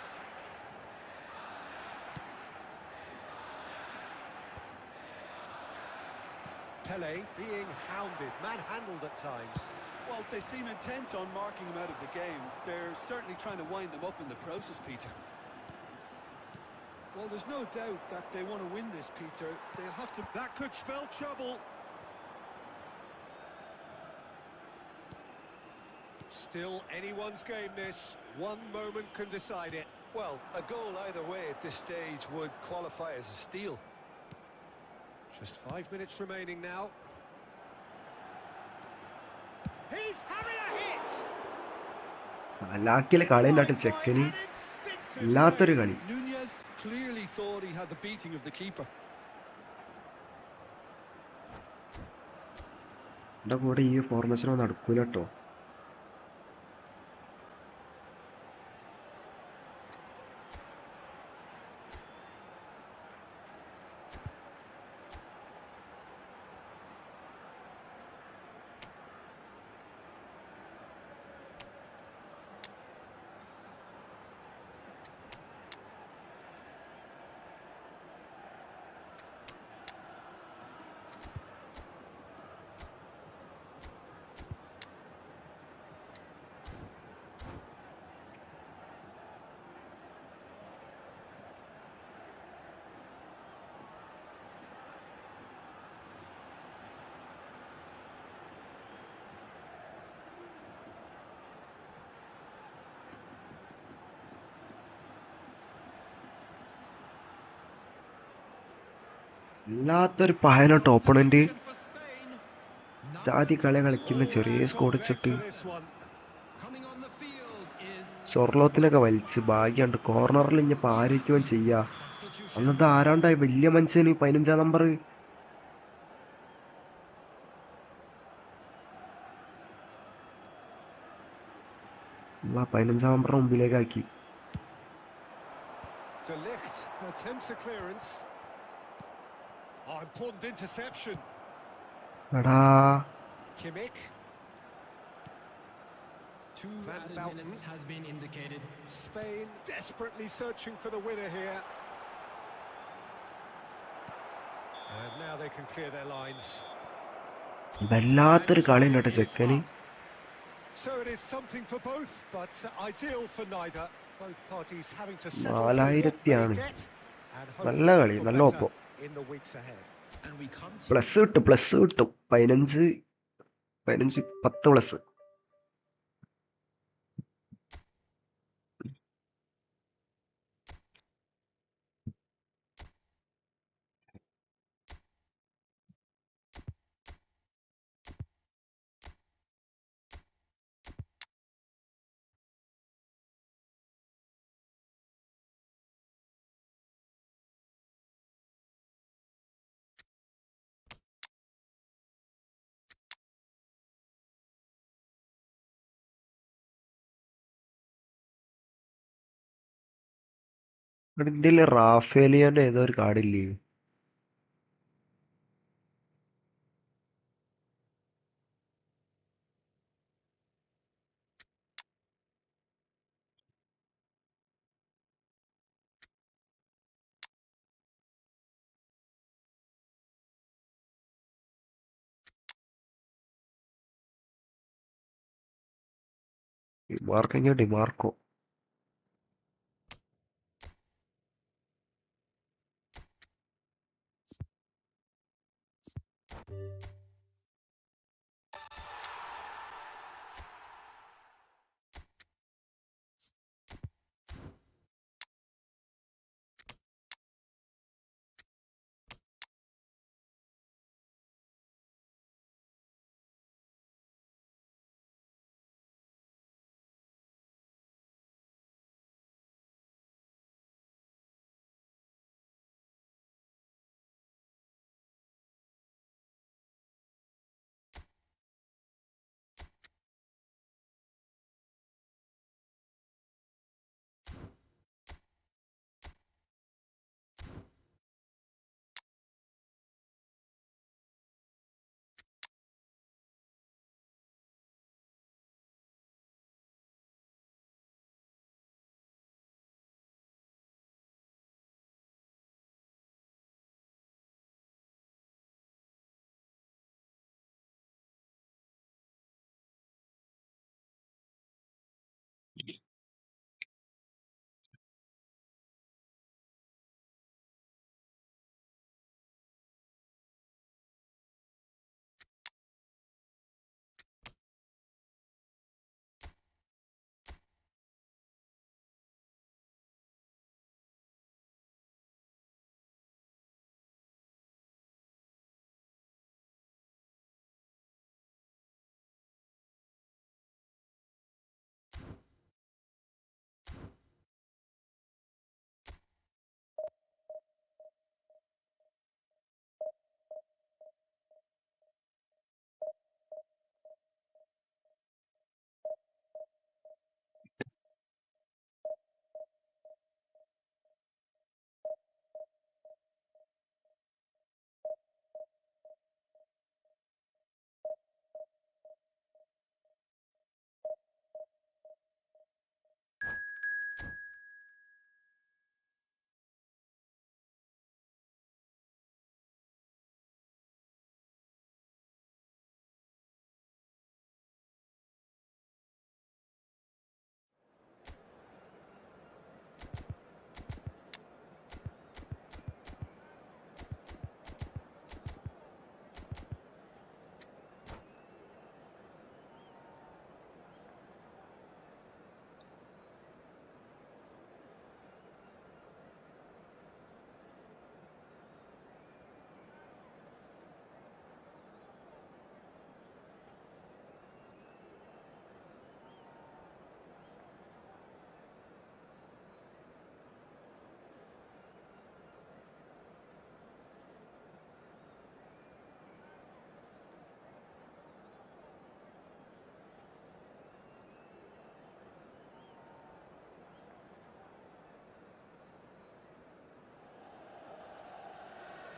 Pele being hounded, manhandled at times. Well, they seem intent on marking him out of the game. They're certainly trying to wind them up in the process, Peter. Well, there's no doubt that they want to win this, Peter. They'll have to... That could spell trouble. Still anyone's game, this. One moment can decide it. Well, a goal either way at this stage would qualify as a steal. Just 5 minutes remaining now. He's having a hit! ലാക്കിലെ കളിയില്ലാട്ട് ചെക്കന് ഇല്ലാത്തൊരു കളി. Núñez clearly thought he had the beating of the keeper. എൻ്റെ കൂടെ ഈ ഫോർമേഷനൊന്നും നടക്കൂല കേട്ടോ. വല്ലാത്തൊരു പഹലോട്ട് opponent. Substitution for Spain. ജാതി കളി കളിക്കുന്ന ചെറിയ It's on സ്കോഡ് deck വെച്ചിട്ട് for this one. Coming on the field is ചൊർലോത്തിനൊക്കെ വലിച്ച് ഭാഗ്യണ്ട്. കോർണറിൽ ഇനി പാരിക്കുകയും ചെയ്യാ. substitution. അന്നത്തെ ആരാണ്ടായി വലിയ മനുഷ്യന് 15 നമ്പർ. 15 നമ്പർ മുമ്പിലേക്കാക്കി. De Ligt attempts a clearance. Oh, important interception. എടാ Kimmich. Two Van added Bauten. minutes has been indicated. Spain desperately searching for the winner here. And now they can clear their lines. വല്ലാത്തൊരു കളി And കേട്ടോ time is ചെക്കന്. up. So it is something for both, but ideal for neither. Both parties having to settle for what they 4000 get and hope നല്ല കളി, for നല്ല better ഒപ്പം. in the weeks ahead. And we come to plus കിട്ടും, plus കിട്ടും. 15 10 plus. ഇതില് റാഫേലിയോന്റെ ഏതോ ഒരു കാർഡില്ലേ? DiMarco.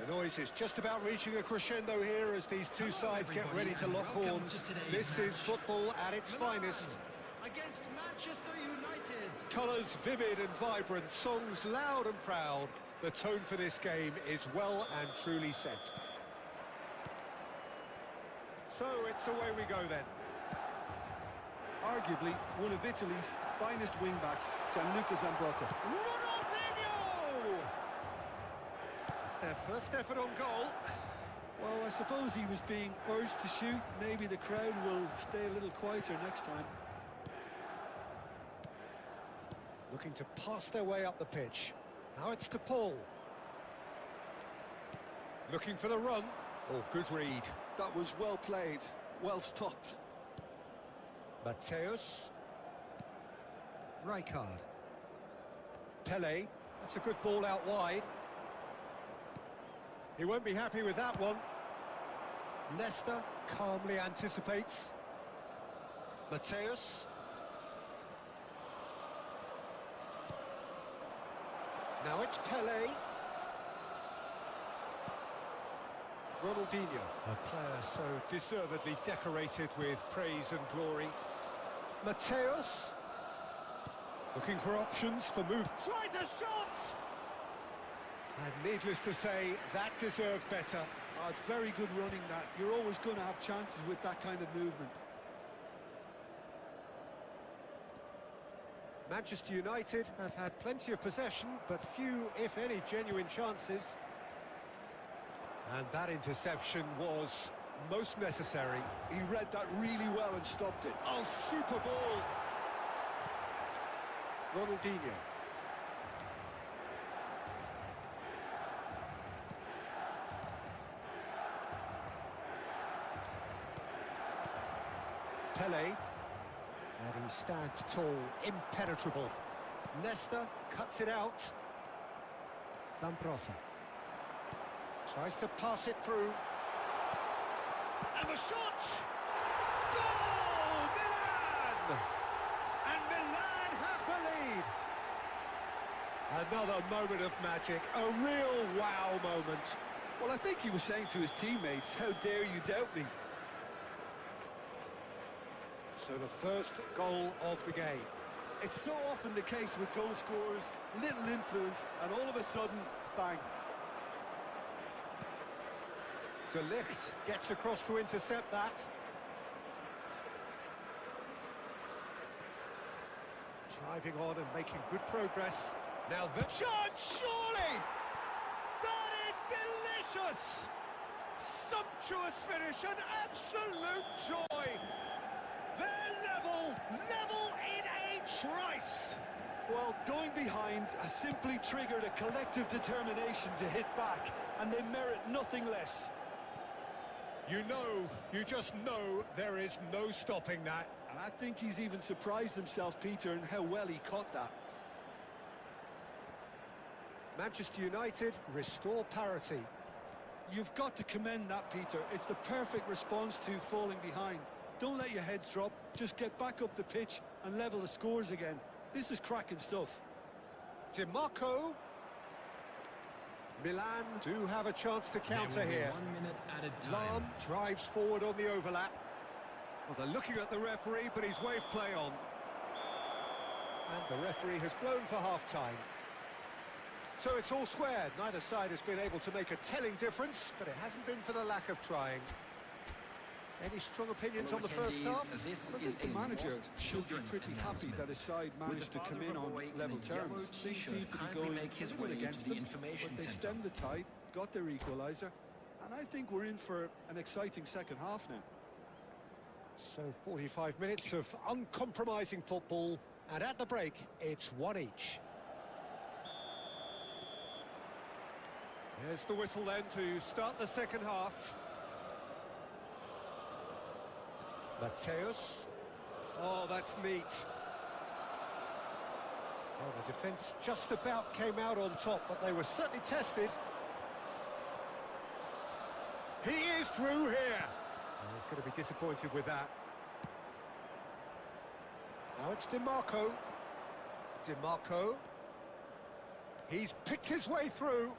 The noise is just about reaching a crescendo here as these two sides get ready to lock horns. This is football at its finest. Against Manchester United. Colours vivid and vibrant, songs loud and proud. The tone for this game is well and truly set. So it's away we go then. Arguably one of Italy's finest wing-backs, Gianluca Zambrotta. Ronaldinho! It's their first effort on goal. Well, I suppose he was being urged to shoot. Maybe the crowd will stay a little quieter next time. Looking to pass their way up the pitch. Now it's to Paul. Looking for the run. Oh, good read. That was well played, well stopped. Mateus. Rijkaard. Pele. That's a good ball out wide. He won't be happy with that one. Nesta calmly anticipates. Mateus. Now it's Pele. Ronaldinho, a player so deservedly decorated with praise and glory. Mateus. Looking for options for move. Tries a shot! And needless to say, that deserved better. Oh, it's very good running that. You're always going to have chances with that kind of movement. Manchester United have had plenty of possession, but few, if any, genuine chances. And that interception was most necessary. He read that really well and stopped it. Oh, super ball! Ronaldinho. Pele. And he stands tall, impenetrable. Nesta cuts it out. Zambrotta. Tries to pass it through. And the shot! Goal! Milan! And Milan have the lead. Another moment of magic, a real wow moment. Well, I think he was saying to his teammates, how dare you doubt me? So the first goal of the game. It's so often the case with goal scorers, little influence, and all of a sudden, bang. De Ligt gets across to intercept that. Driving on and making good progress. Now the chance, surely! That is delicious! Sumptuous finish, an absolute joy! They're level in a trice! Well, going behind has simply triggered a collective determination to hit back, and they merit nothing less. You just know there is no stopping that. And I think he's even surprised himself, Peter, in how well he caught that. Manchester United restore parity. You've got to commend that, Peter. It's the perfect response to falling behind. Don't let your heads drop, just get back up the pitch and level the scores again. This is cracking stuff. DiMarco. Milan do have a chance to counter here. 1 minute added time. Lam drives forward on the overlap. Well, they're looking at the referee, but he's waved play on. And the referee has blown for half-time. So it's all squared. Neither side has been able to make a telling difference, but it hasn't been for the lack of trying. Any strong opinions on the first half? I think the manager should be pretty happy that his side managed to come in on level terms. Things seem to be going a little against them, but they stemmed the tide, got their equaliser, and I think we're in for an exciting second half now. So 45 minutes of uncompromising football, and at the break, it's one each. Here's the whistle then to start the second half. Mateus. Oh, that's neat. Well, the defence just about came out on top, but they were certainly tested. He is through here. Oh, he's going to be disappointed with that. Now it's DiMarco. DiMarco. He's picked his way through.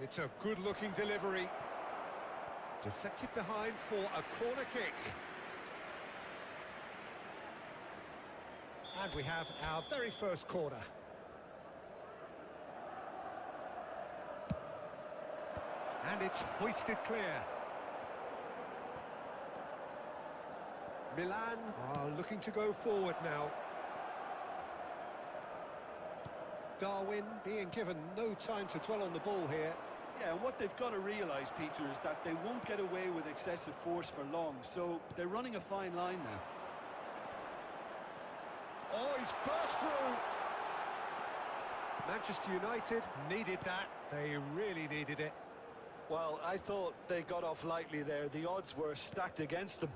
It's a good-looking delivery. Deflected behind for a corner kick. And we have our very first corner. And it's hoisted clear. Milan are looking to go forward now. Darwin being given no time to dwell on the ball here. Yeah, and what they've got to realise, Peter, is that they won't get away with excessive force for long, so they're running a fine line now. Oh, he's burst through! Manchester United needed that. They really needed it. Well, I thought they got off lightly there. The odds were stacked against them.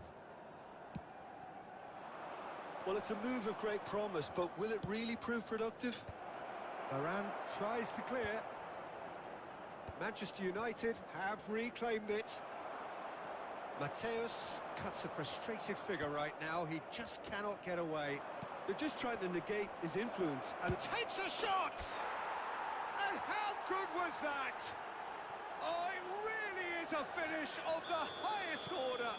Well, it's a move of great promise, but will it really prove productive? Varane tries to clear. Manchester United have reclaimed it. Mateus cuts a frustrated figure right now. He just cannot get away. They're just trying to negate his influence, and Takes a shot! And how good was that? Oh, it really is a finish of the highest order.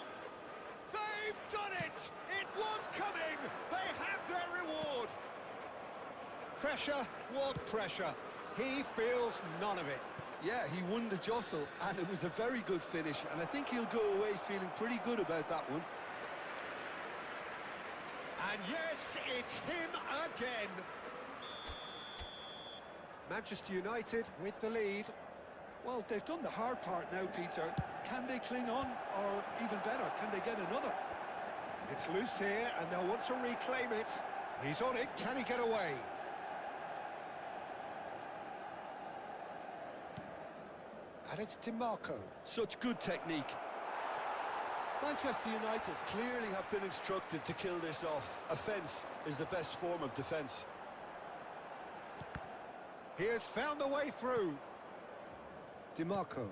They've done it! It was coming! They have their reward! Pressure? What pressure? He feels none of it. yeah, he won the jostle, and it was a very good finish, and I think he'll go away feeling pretty good about that one. And yes, it's him again. Manchester United with the lead. Well, they've done the hard part now, Peter. Can they cling on, or even better, can they get another? It's loose here, and they'll want to reclaim it. He's on it. Can he get away? And it's DiMarco. Such good technique. Manchester United clearly have been instructed to kill this off. Offence is the best form of defence. He has found the way through. DiMarco.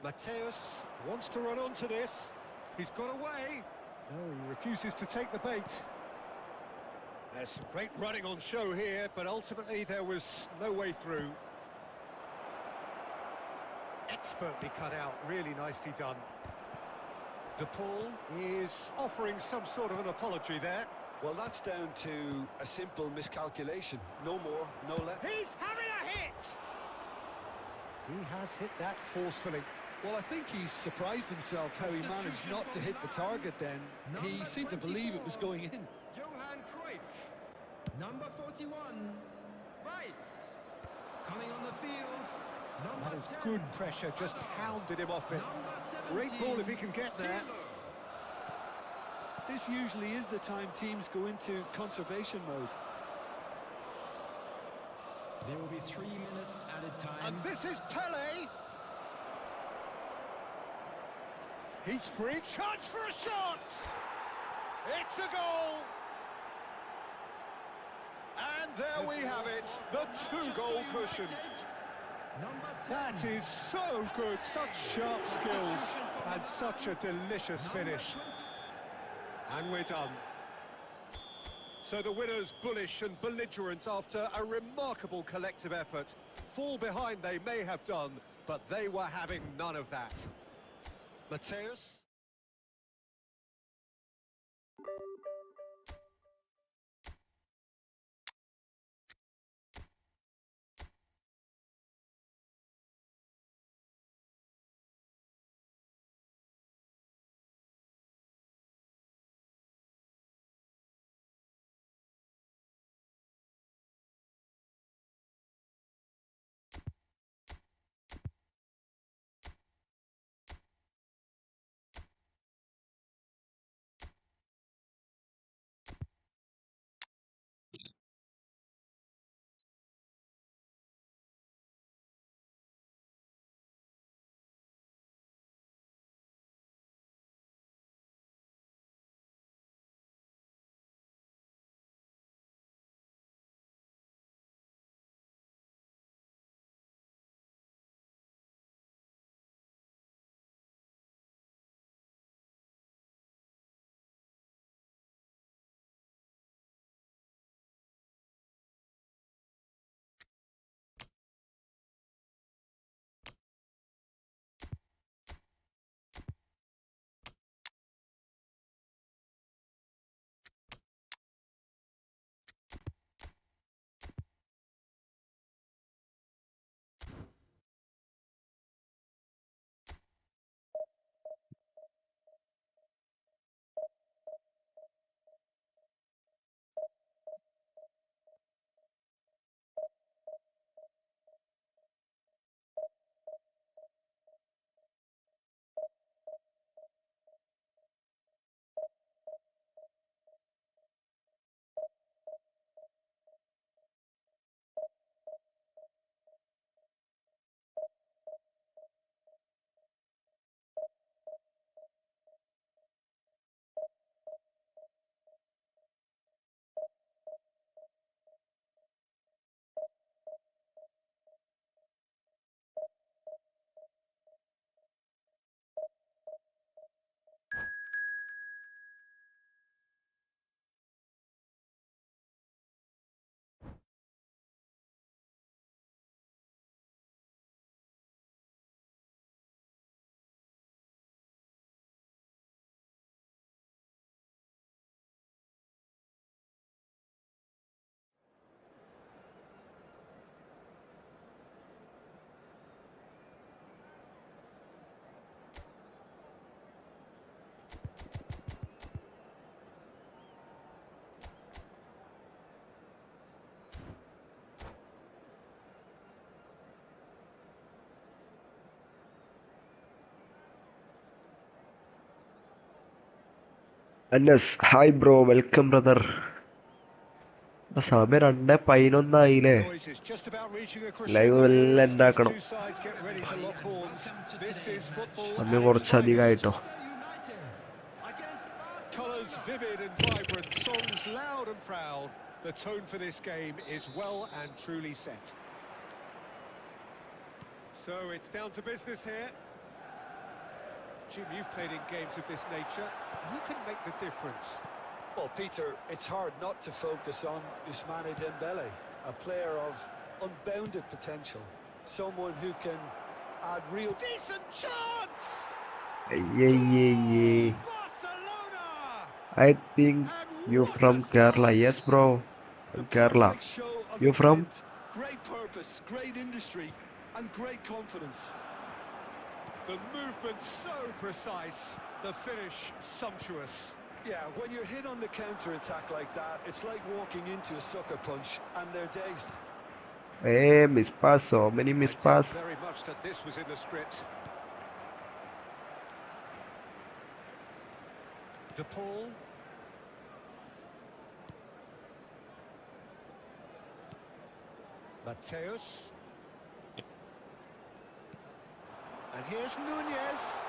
Mateus wants to run onto this. He's got away. No, he refuses to take the bait. There's some great running on show here, but ultimately there was no way through. Expertly cut out, really nicely done. De Paul is offering some sort of an apology there. Well, that's down to a simple miscalculation. No more, no less. He's having a hit! He has hit that forcefully. Well, I think he's surprised himself how he managed not to hit the target then. He seemed to believe it was going in. Johan Cruyff. Number 41, Rice. Coming on the field, number That was 10, good pressure, just hounded him off it. number Great 17, ball if he can get there. Pirlo. This usually is the time teams go into conservation mode. There will be 3 minutes added time. And this is Pele. He's free. Chance for a shot. It's a goal. And there we have it, the two-goal cushion. Number 10, That is so good, such sharp skills, and such a delicious finish. And we're done. So the winners, bullish and belligerent after a remarkable collective effort. Fall behind they may have done, but they were having none of that. Mateus. Anas, hi bro, welcome brother. സമയം 2:11 Noise is just about reaching a live crescendo here എല്ലാം as these ഉണ്ടാക്കണം. two sides get ready to lock horns. This is football സമയം at its finest. കുറച്ചധികമായിട്ടോ. Manchester United against Barcelona. Colours vivid and vibrant, songs loud and proud. The tone for this game is well and truly set. So it's down to business here. Jim, you've played in games of this nature. Who can make the difference? Well, Peter, it's hard not to focus on Ousmane Dembele, a player of unbounded potential, someone who can add real... Decent chance! Yeah. Barcelona! I think And you what from a Kerala. start! Yes bro, The from Kerala. perfect show of You from? intent, great purpose, great industry, and great confidence. The movement so precise, the finish sumptuous. Yeah, when you're hit on the counter-attack like that, it's like walking into a sucker punch, and they're dazed. Hey, miss pass, so many miss I pass. doubt very much that this was in the script. De Paul. Mateus. And here's Nunez.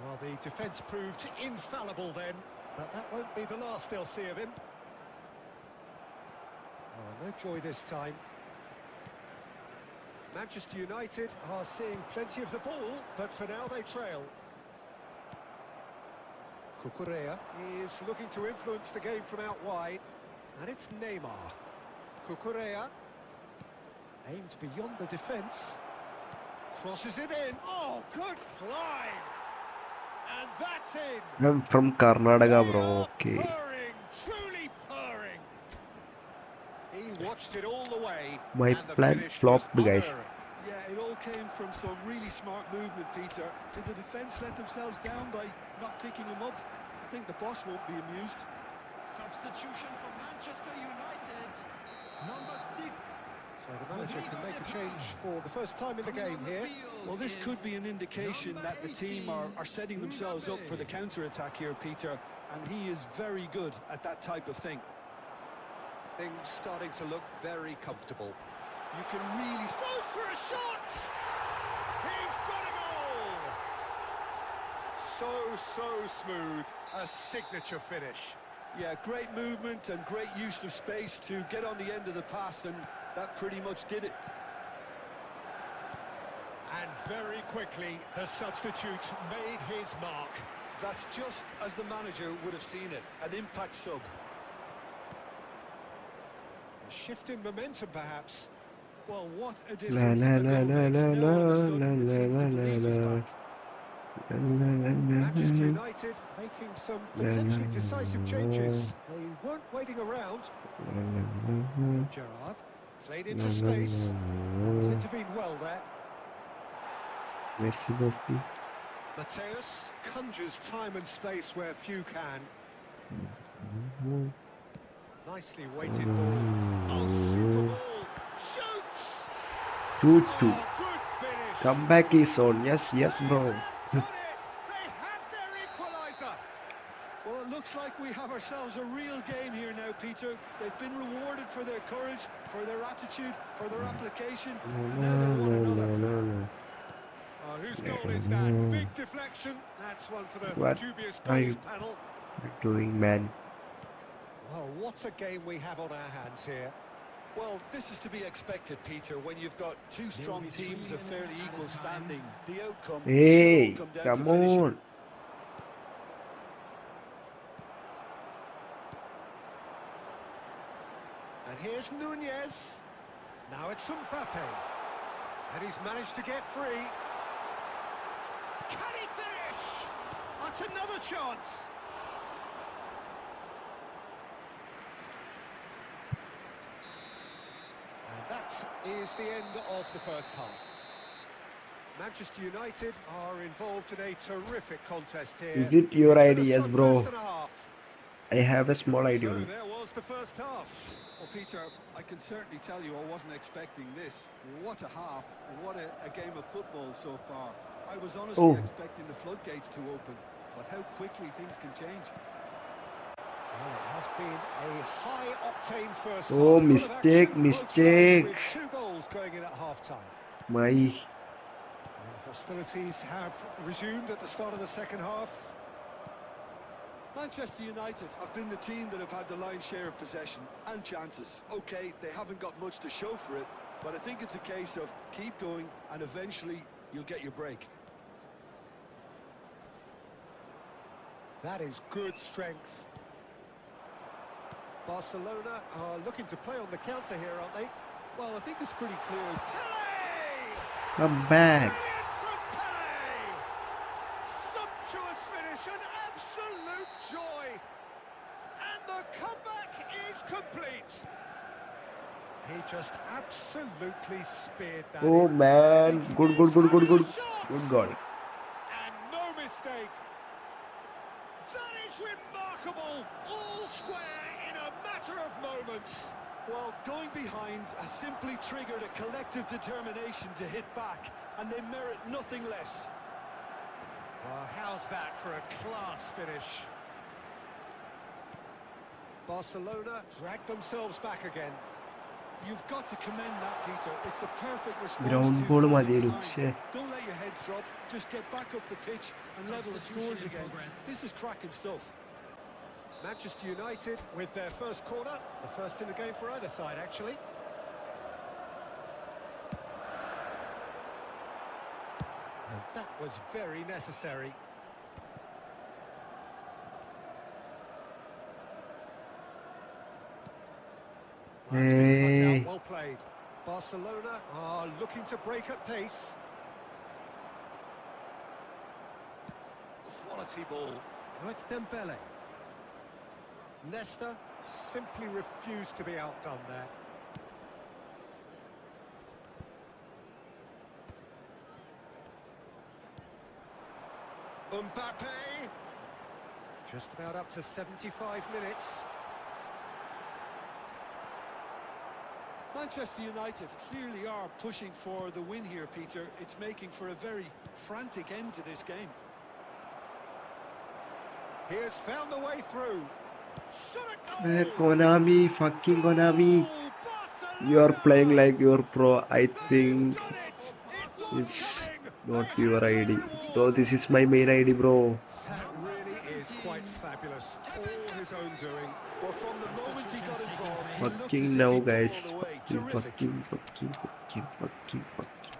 Well, the defence proved infallible then, but that won't be the last they'll see of him. Oh, no joy this time. Manchester United are seeing plenty of the ball, but for now they trail. Cucurella is looking to influence the game from out wide, and it's Neymar. Cucurella aimed beyond the defence, crosses it in. Oh, good climb! And that's in! I'm from Karnataka bro, They are okay. purring, truly purring. He watched it all the way, My and the plan finish flopped, was guys. unerring. Yeah, it all came from some really smart movement, Peter. Did the defence let themselves down by not picking him up? I think the boss won't be amused. Substitution for Manchester United. Number 6. So the manager can make a change for the first time in the game here. Well, this could be an indication that the team are setting themselves up for the counter-attack here, Peter, and he is very good at that type of thing. Things starting to look very comfortable. You can really... Goes for a shot! He's got a goal! So smooth. A signature finish. Yeah, great movement and great use of space to get on the end of the pass, and that pretty much did it. And very quickly, the substitute made his mark. That's just as the manager would have seen it, an impact sub. A shift in momentum, perhaps. Well, what a La difference la a la goal la makes. la Now all of a la sudden it seems la the belief is la back. Manchester United making some potentially decisive changes. They weren't waiting around. Gerrard played into space. He's intervened well there. Messi. Mateus conjures time and space where few can. Nicely weighted ball. Oh, super ball. Shoots! 2-2. Oh, good finish. Comeback is on. Yes, bro. Done it. They had their equaliser. Well, it looks like we have ourselves a real game here now, Peter. They've been rewarded for their courage, for their attitude, for their application, and now they want another. Oh, whose goal is that? Big deflection. That's one for the What dubious are goals you panel. doing, man? Well, what a game we have on our hands here. Well, this is to be expected, Peter, when you've got two strong teams of fairly equal standing. The outcome Hey, should all come down come to finishing. on. And here's Nunez. Now it's Mbappe. And he's managed to get free. Can he finish? That's another chance. And that is the end of the first half. Manchester United are involved in a terrific contest here. Is it your It's been a idea, yes, slugfest bro? and a half. I have a small idea. So there was the first half. Well, Peter, I can certainly tell you I wasn't expecting this. What a half. What a game of football so far. I was honestly Oh. expecting the floodgates to open, but how quickly things can change. Well, it has been a high-octane first Oh, half, full of mistake, action, both sides mistake. with 2 goals going in at half-time. My. And hostilities have resumed at the start of the second half. Manchester United have been the team that have had the lion's share of possession and chances. Okay, they haven't got much to show for it, but I think it's a case of keep going and eventually you'll get your break. That is good strength. Barcelona are looking to play on the counter here, aren't they? Well, I think it's pretty clear. Pele! Come back. Brilliant from Pele! Sumptuous finish, an absolute joy! And the comeback is complete. He just absolutely speared that Oh in. man. Good, good, good, good, good. Shot! Good goal. And no mistake. That is remarkable. All square in a matter of moments. Well, going behind has simply triggered a collective determination to hit back, and they merit nothing less. Well, how's that for a class finish? Barcelona drag themselves back again. You've got to commend that, Peter. It's the perfect response Ground to ball falling മതിയല്ലോ. behind. ശ്ശേ. Don't let your heads drop. Just get back up the pitch and level the scores again. This is cracking stuff. Manchester United with their first corner, the first in the game for either side, actually. And that was very necessary. Well, it's been cut Hey. out, well played. Barcelona are looking to break at pace. Quality ball. Oh, it's Dembele. Leicester simply refused to be outdone there. Mbappe. Just about up to 75 minutes. Manchester United clearly are pushing for the win here, Peter. It's making for a very frantic end to this game. He has found the way through. Shot a Hey, goal! Konami, fucking Konami. Goal, You are playing Barcelona! like you're pro. I They've think done it! It was it's coming! not They your had ID. their So reward! this is my main ID, bro. That really is quite fabulous. All his own doing. Well, from the moment he got involved, he looked Fucking as if now, he'd go guys. all the way. Fucking, Terrific. fucking, fucking, fucking, fucking, fucking.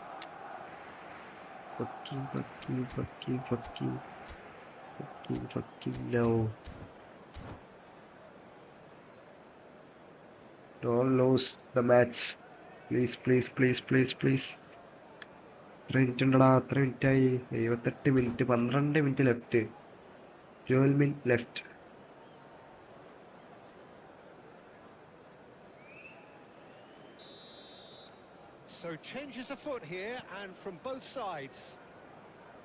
Fucking, fucking, fucking, fucking. Fucking, fucking no. Don't lose the match. Please, please, please, please, please. എത്ര minute ഉണ്ടടാ? എത്ര മിനിറ്റായി? 78 minute, 12 minute left. 12 minutes left. So changes afoot here and from both sides.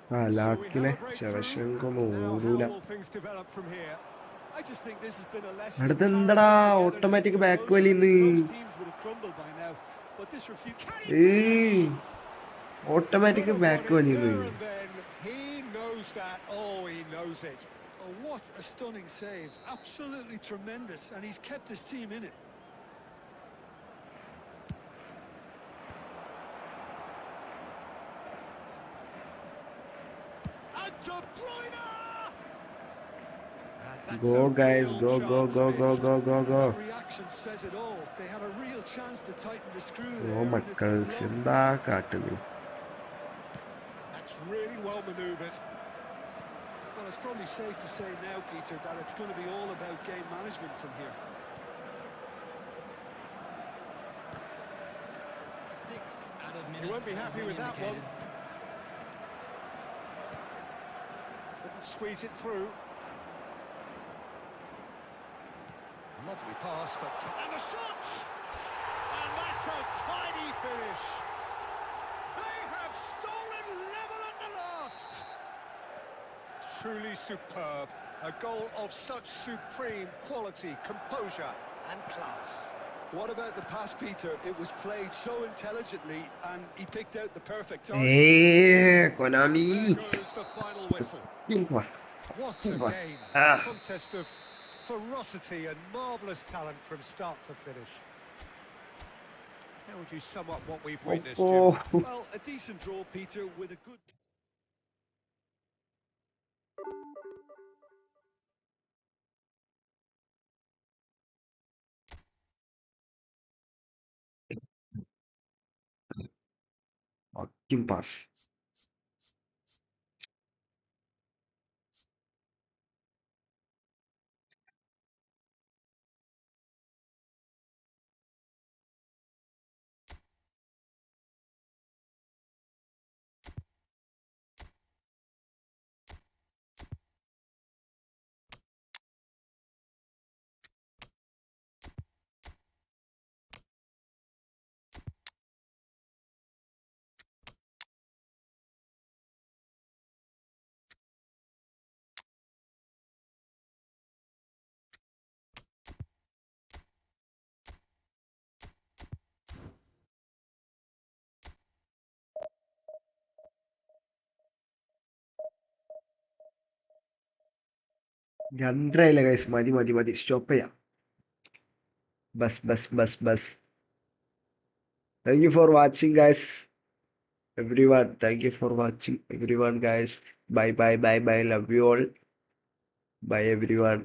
ആ So we have ലാക്കിലെ a breakthrough. ശവശങ്കം Now how ഓടൂല. will things develop from here? I just think this has been a lesson in അടുത്തെന്തടാ character, togetherness, automatic and back composure. I വലിന്ന്? think most teams would have crumbled by now, but this refutes. Can he finish? Automatic Could have back won it വലിന്ന്. there and then. He knows that. Oh, he knows it. Oh, what a stunning save. Absolutely tremendous, and he's kept his team in it. And De Bruyne! And that's Go a guys, real go, go, chance go, go, missed. go, go, go. That reaction says it all. They had a real chance to tighten the screw there, oh and it's മക്കൾ been blown. എന്താ കാട്ടുന്നു? That's really well manoeuvred. Well, it's probably safe to say now, Peter, that it's going to be all about game management from here. 6 added minutes. He won't be happy has with been that one. indicated. Couldn't squeeze it through. Lovely pass, but... And the shot! And that's a tidy finish. They have stolen level at the last. Truly superb. A goal of such supreme quality, composure and class. What about the pass, Peter? It was played so intelligently and he picked out the perfect target. Eh, There Konami. goes the final whistle. Sumpah. What a Sumpah. game. Ah. Contest of ferocity and marvellous talent from start to finish. How would you sum up what we've witnessed, Jim? Oh. Well, a decent draw, Peter, with a good... Fucking pass. രണ്ടരയില്ല guys, മതി മതി മതി, stop ചെയ്യാം. Bus. Thank you for watching, guys. Everyone, thank you for watching, everyone, guys. Bye. Love you all. Bye, everyone.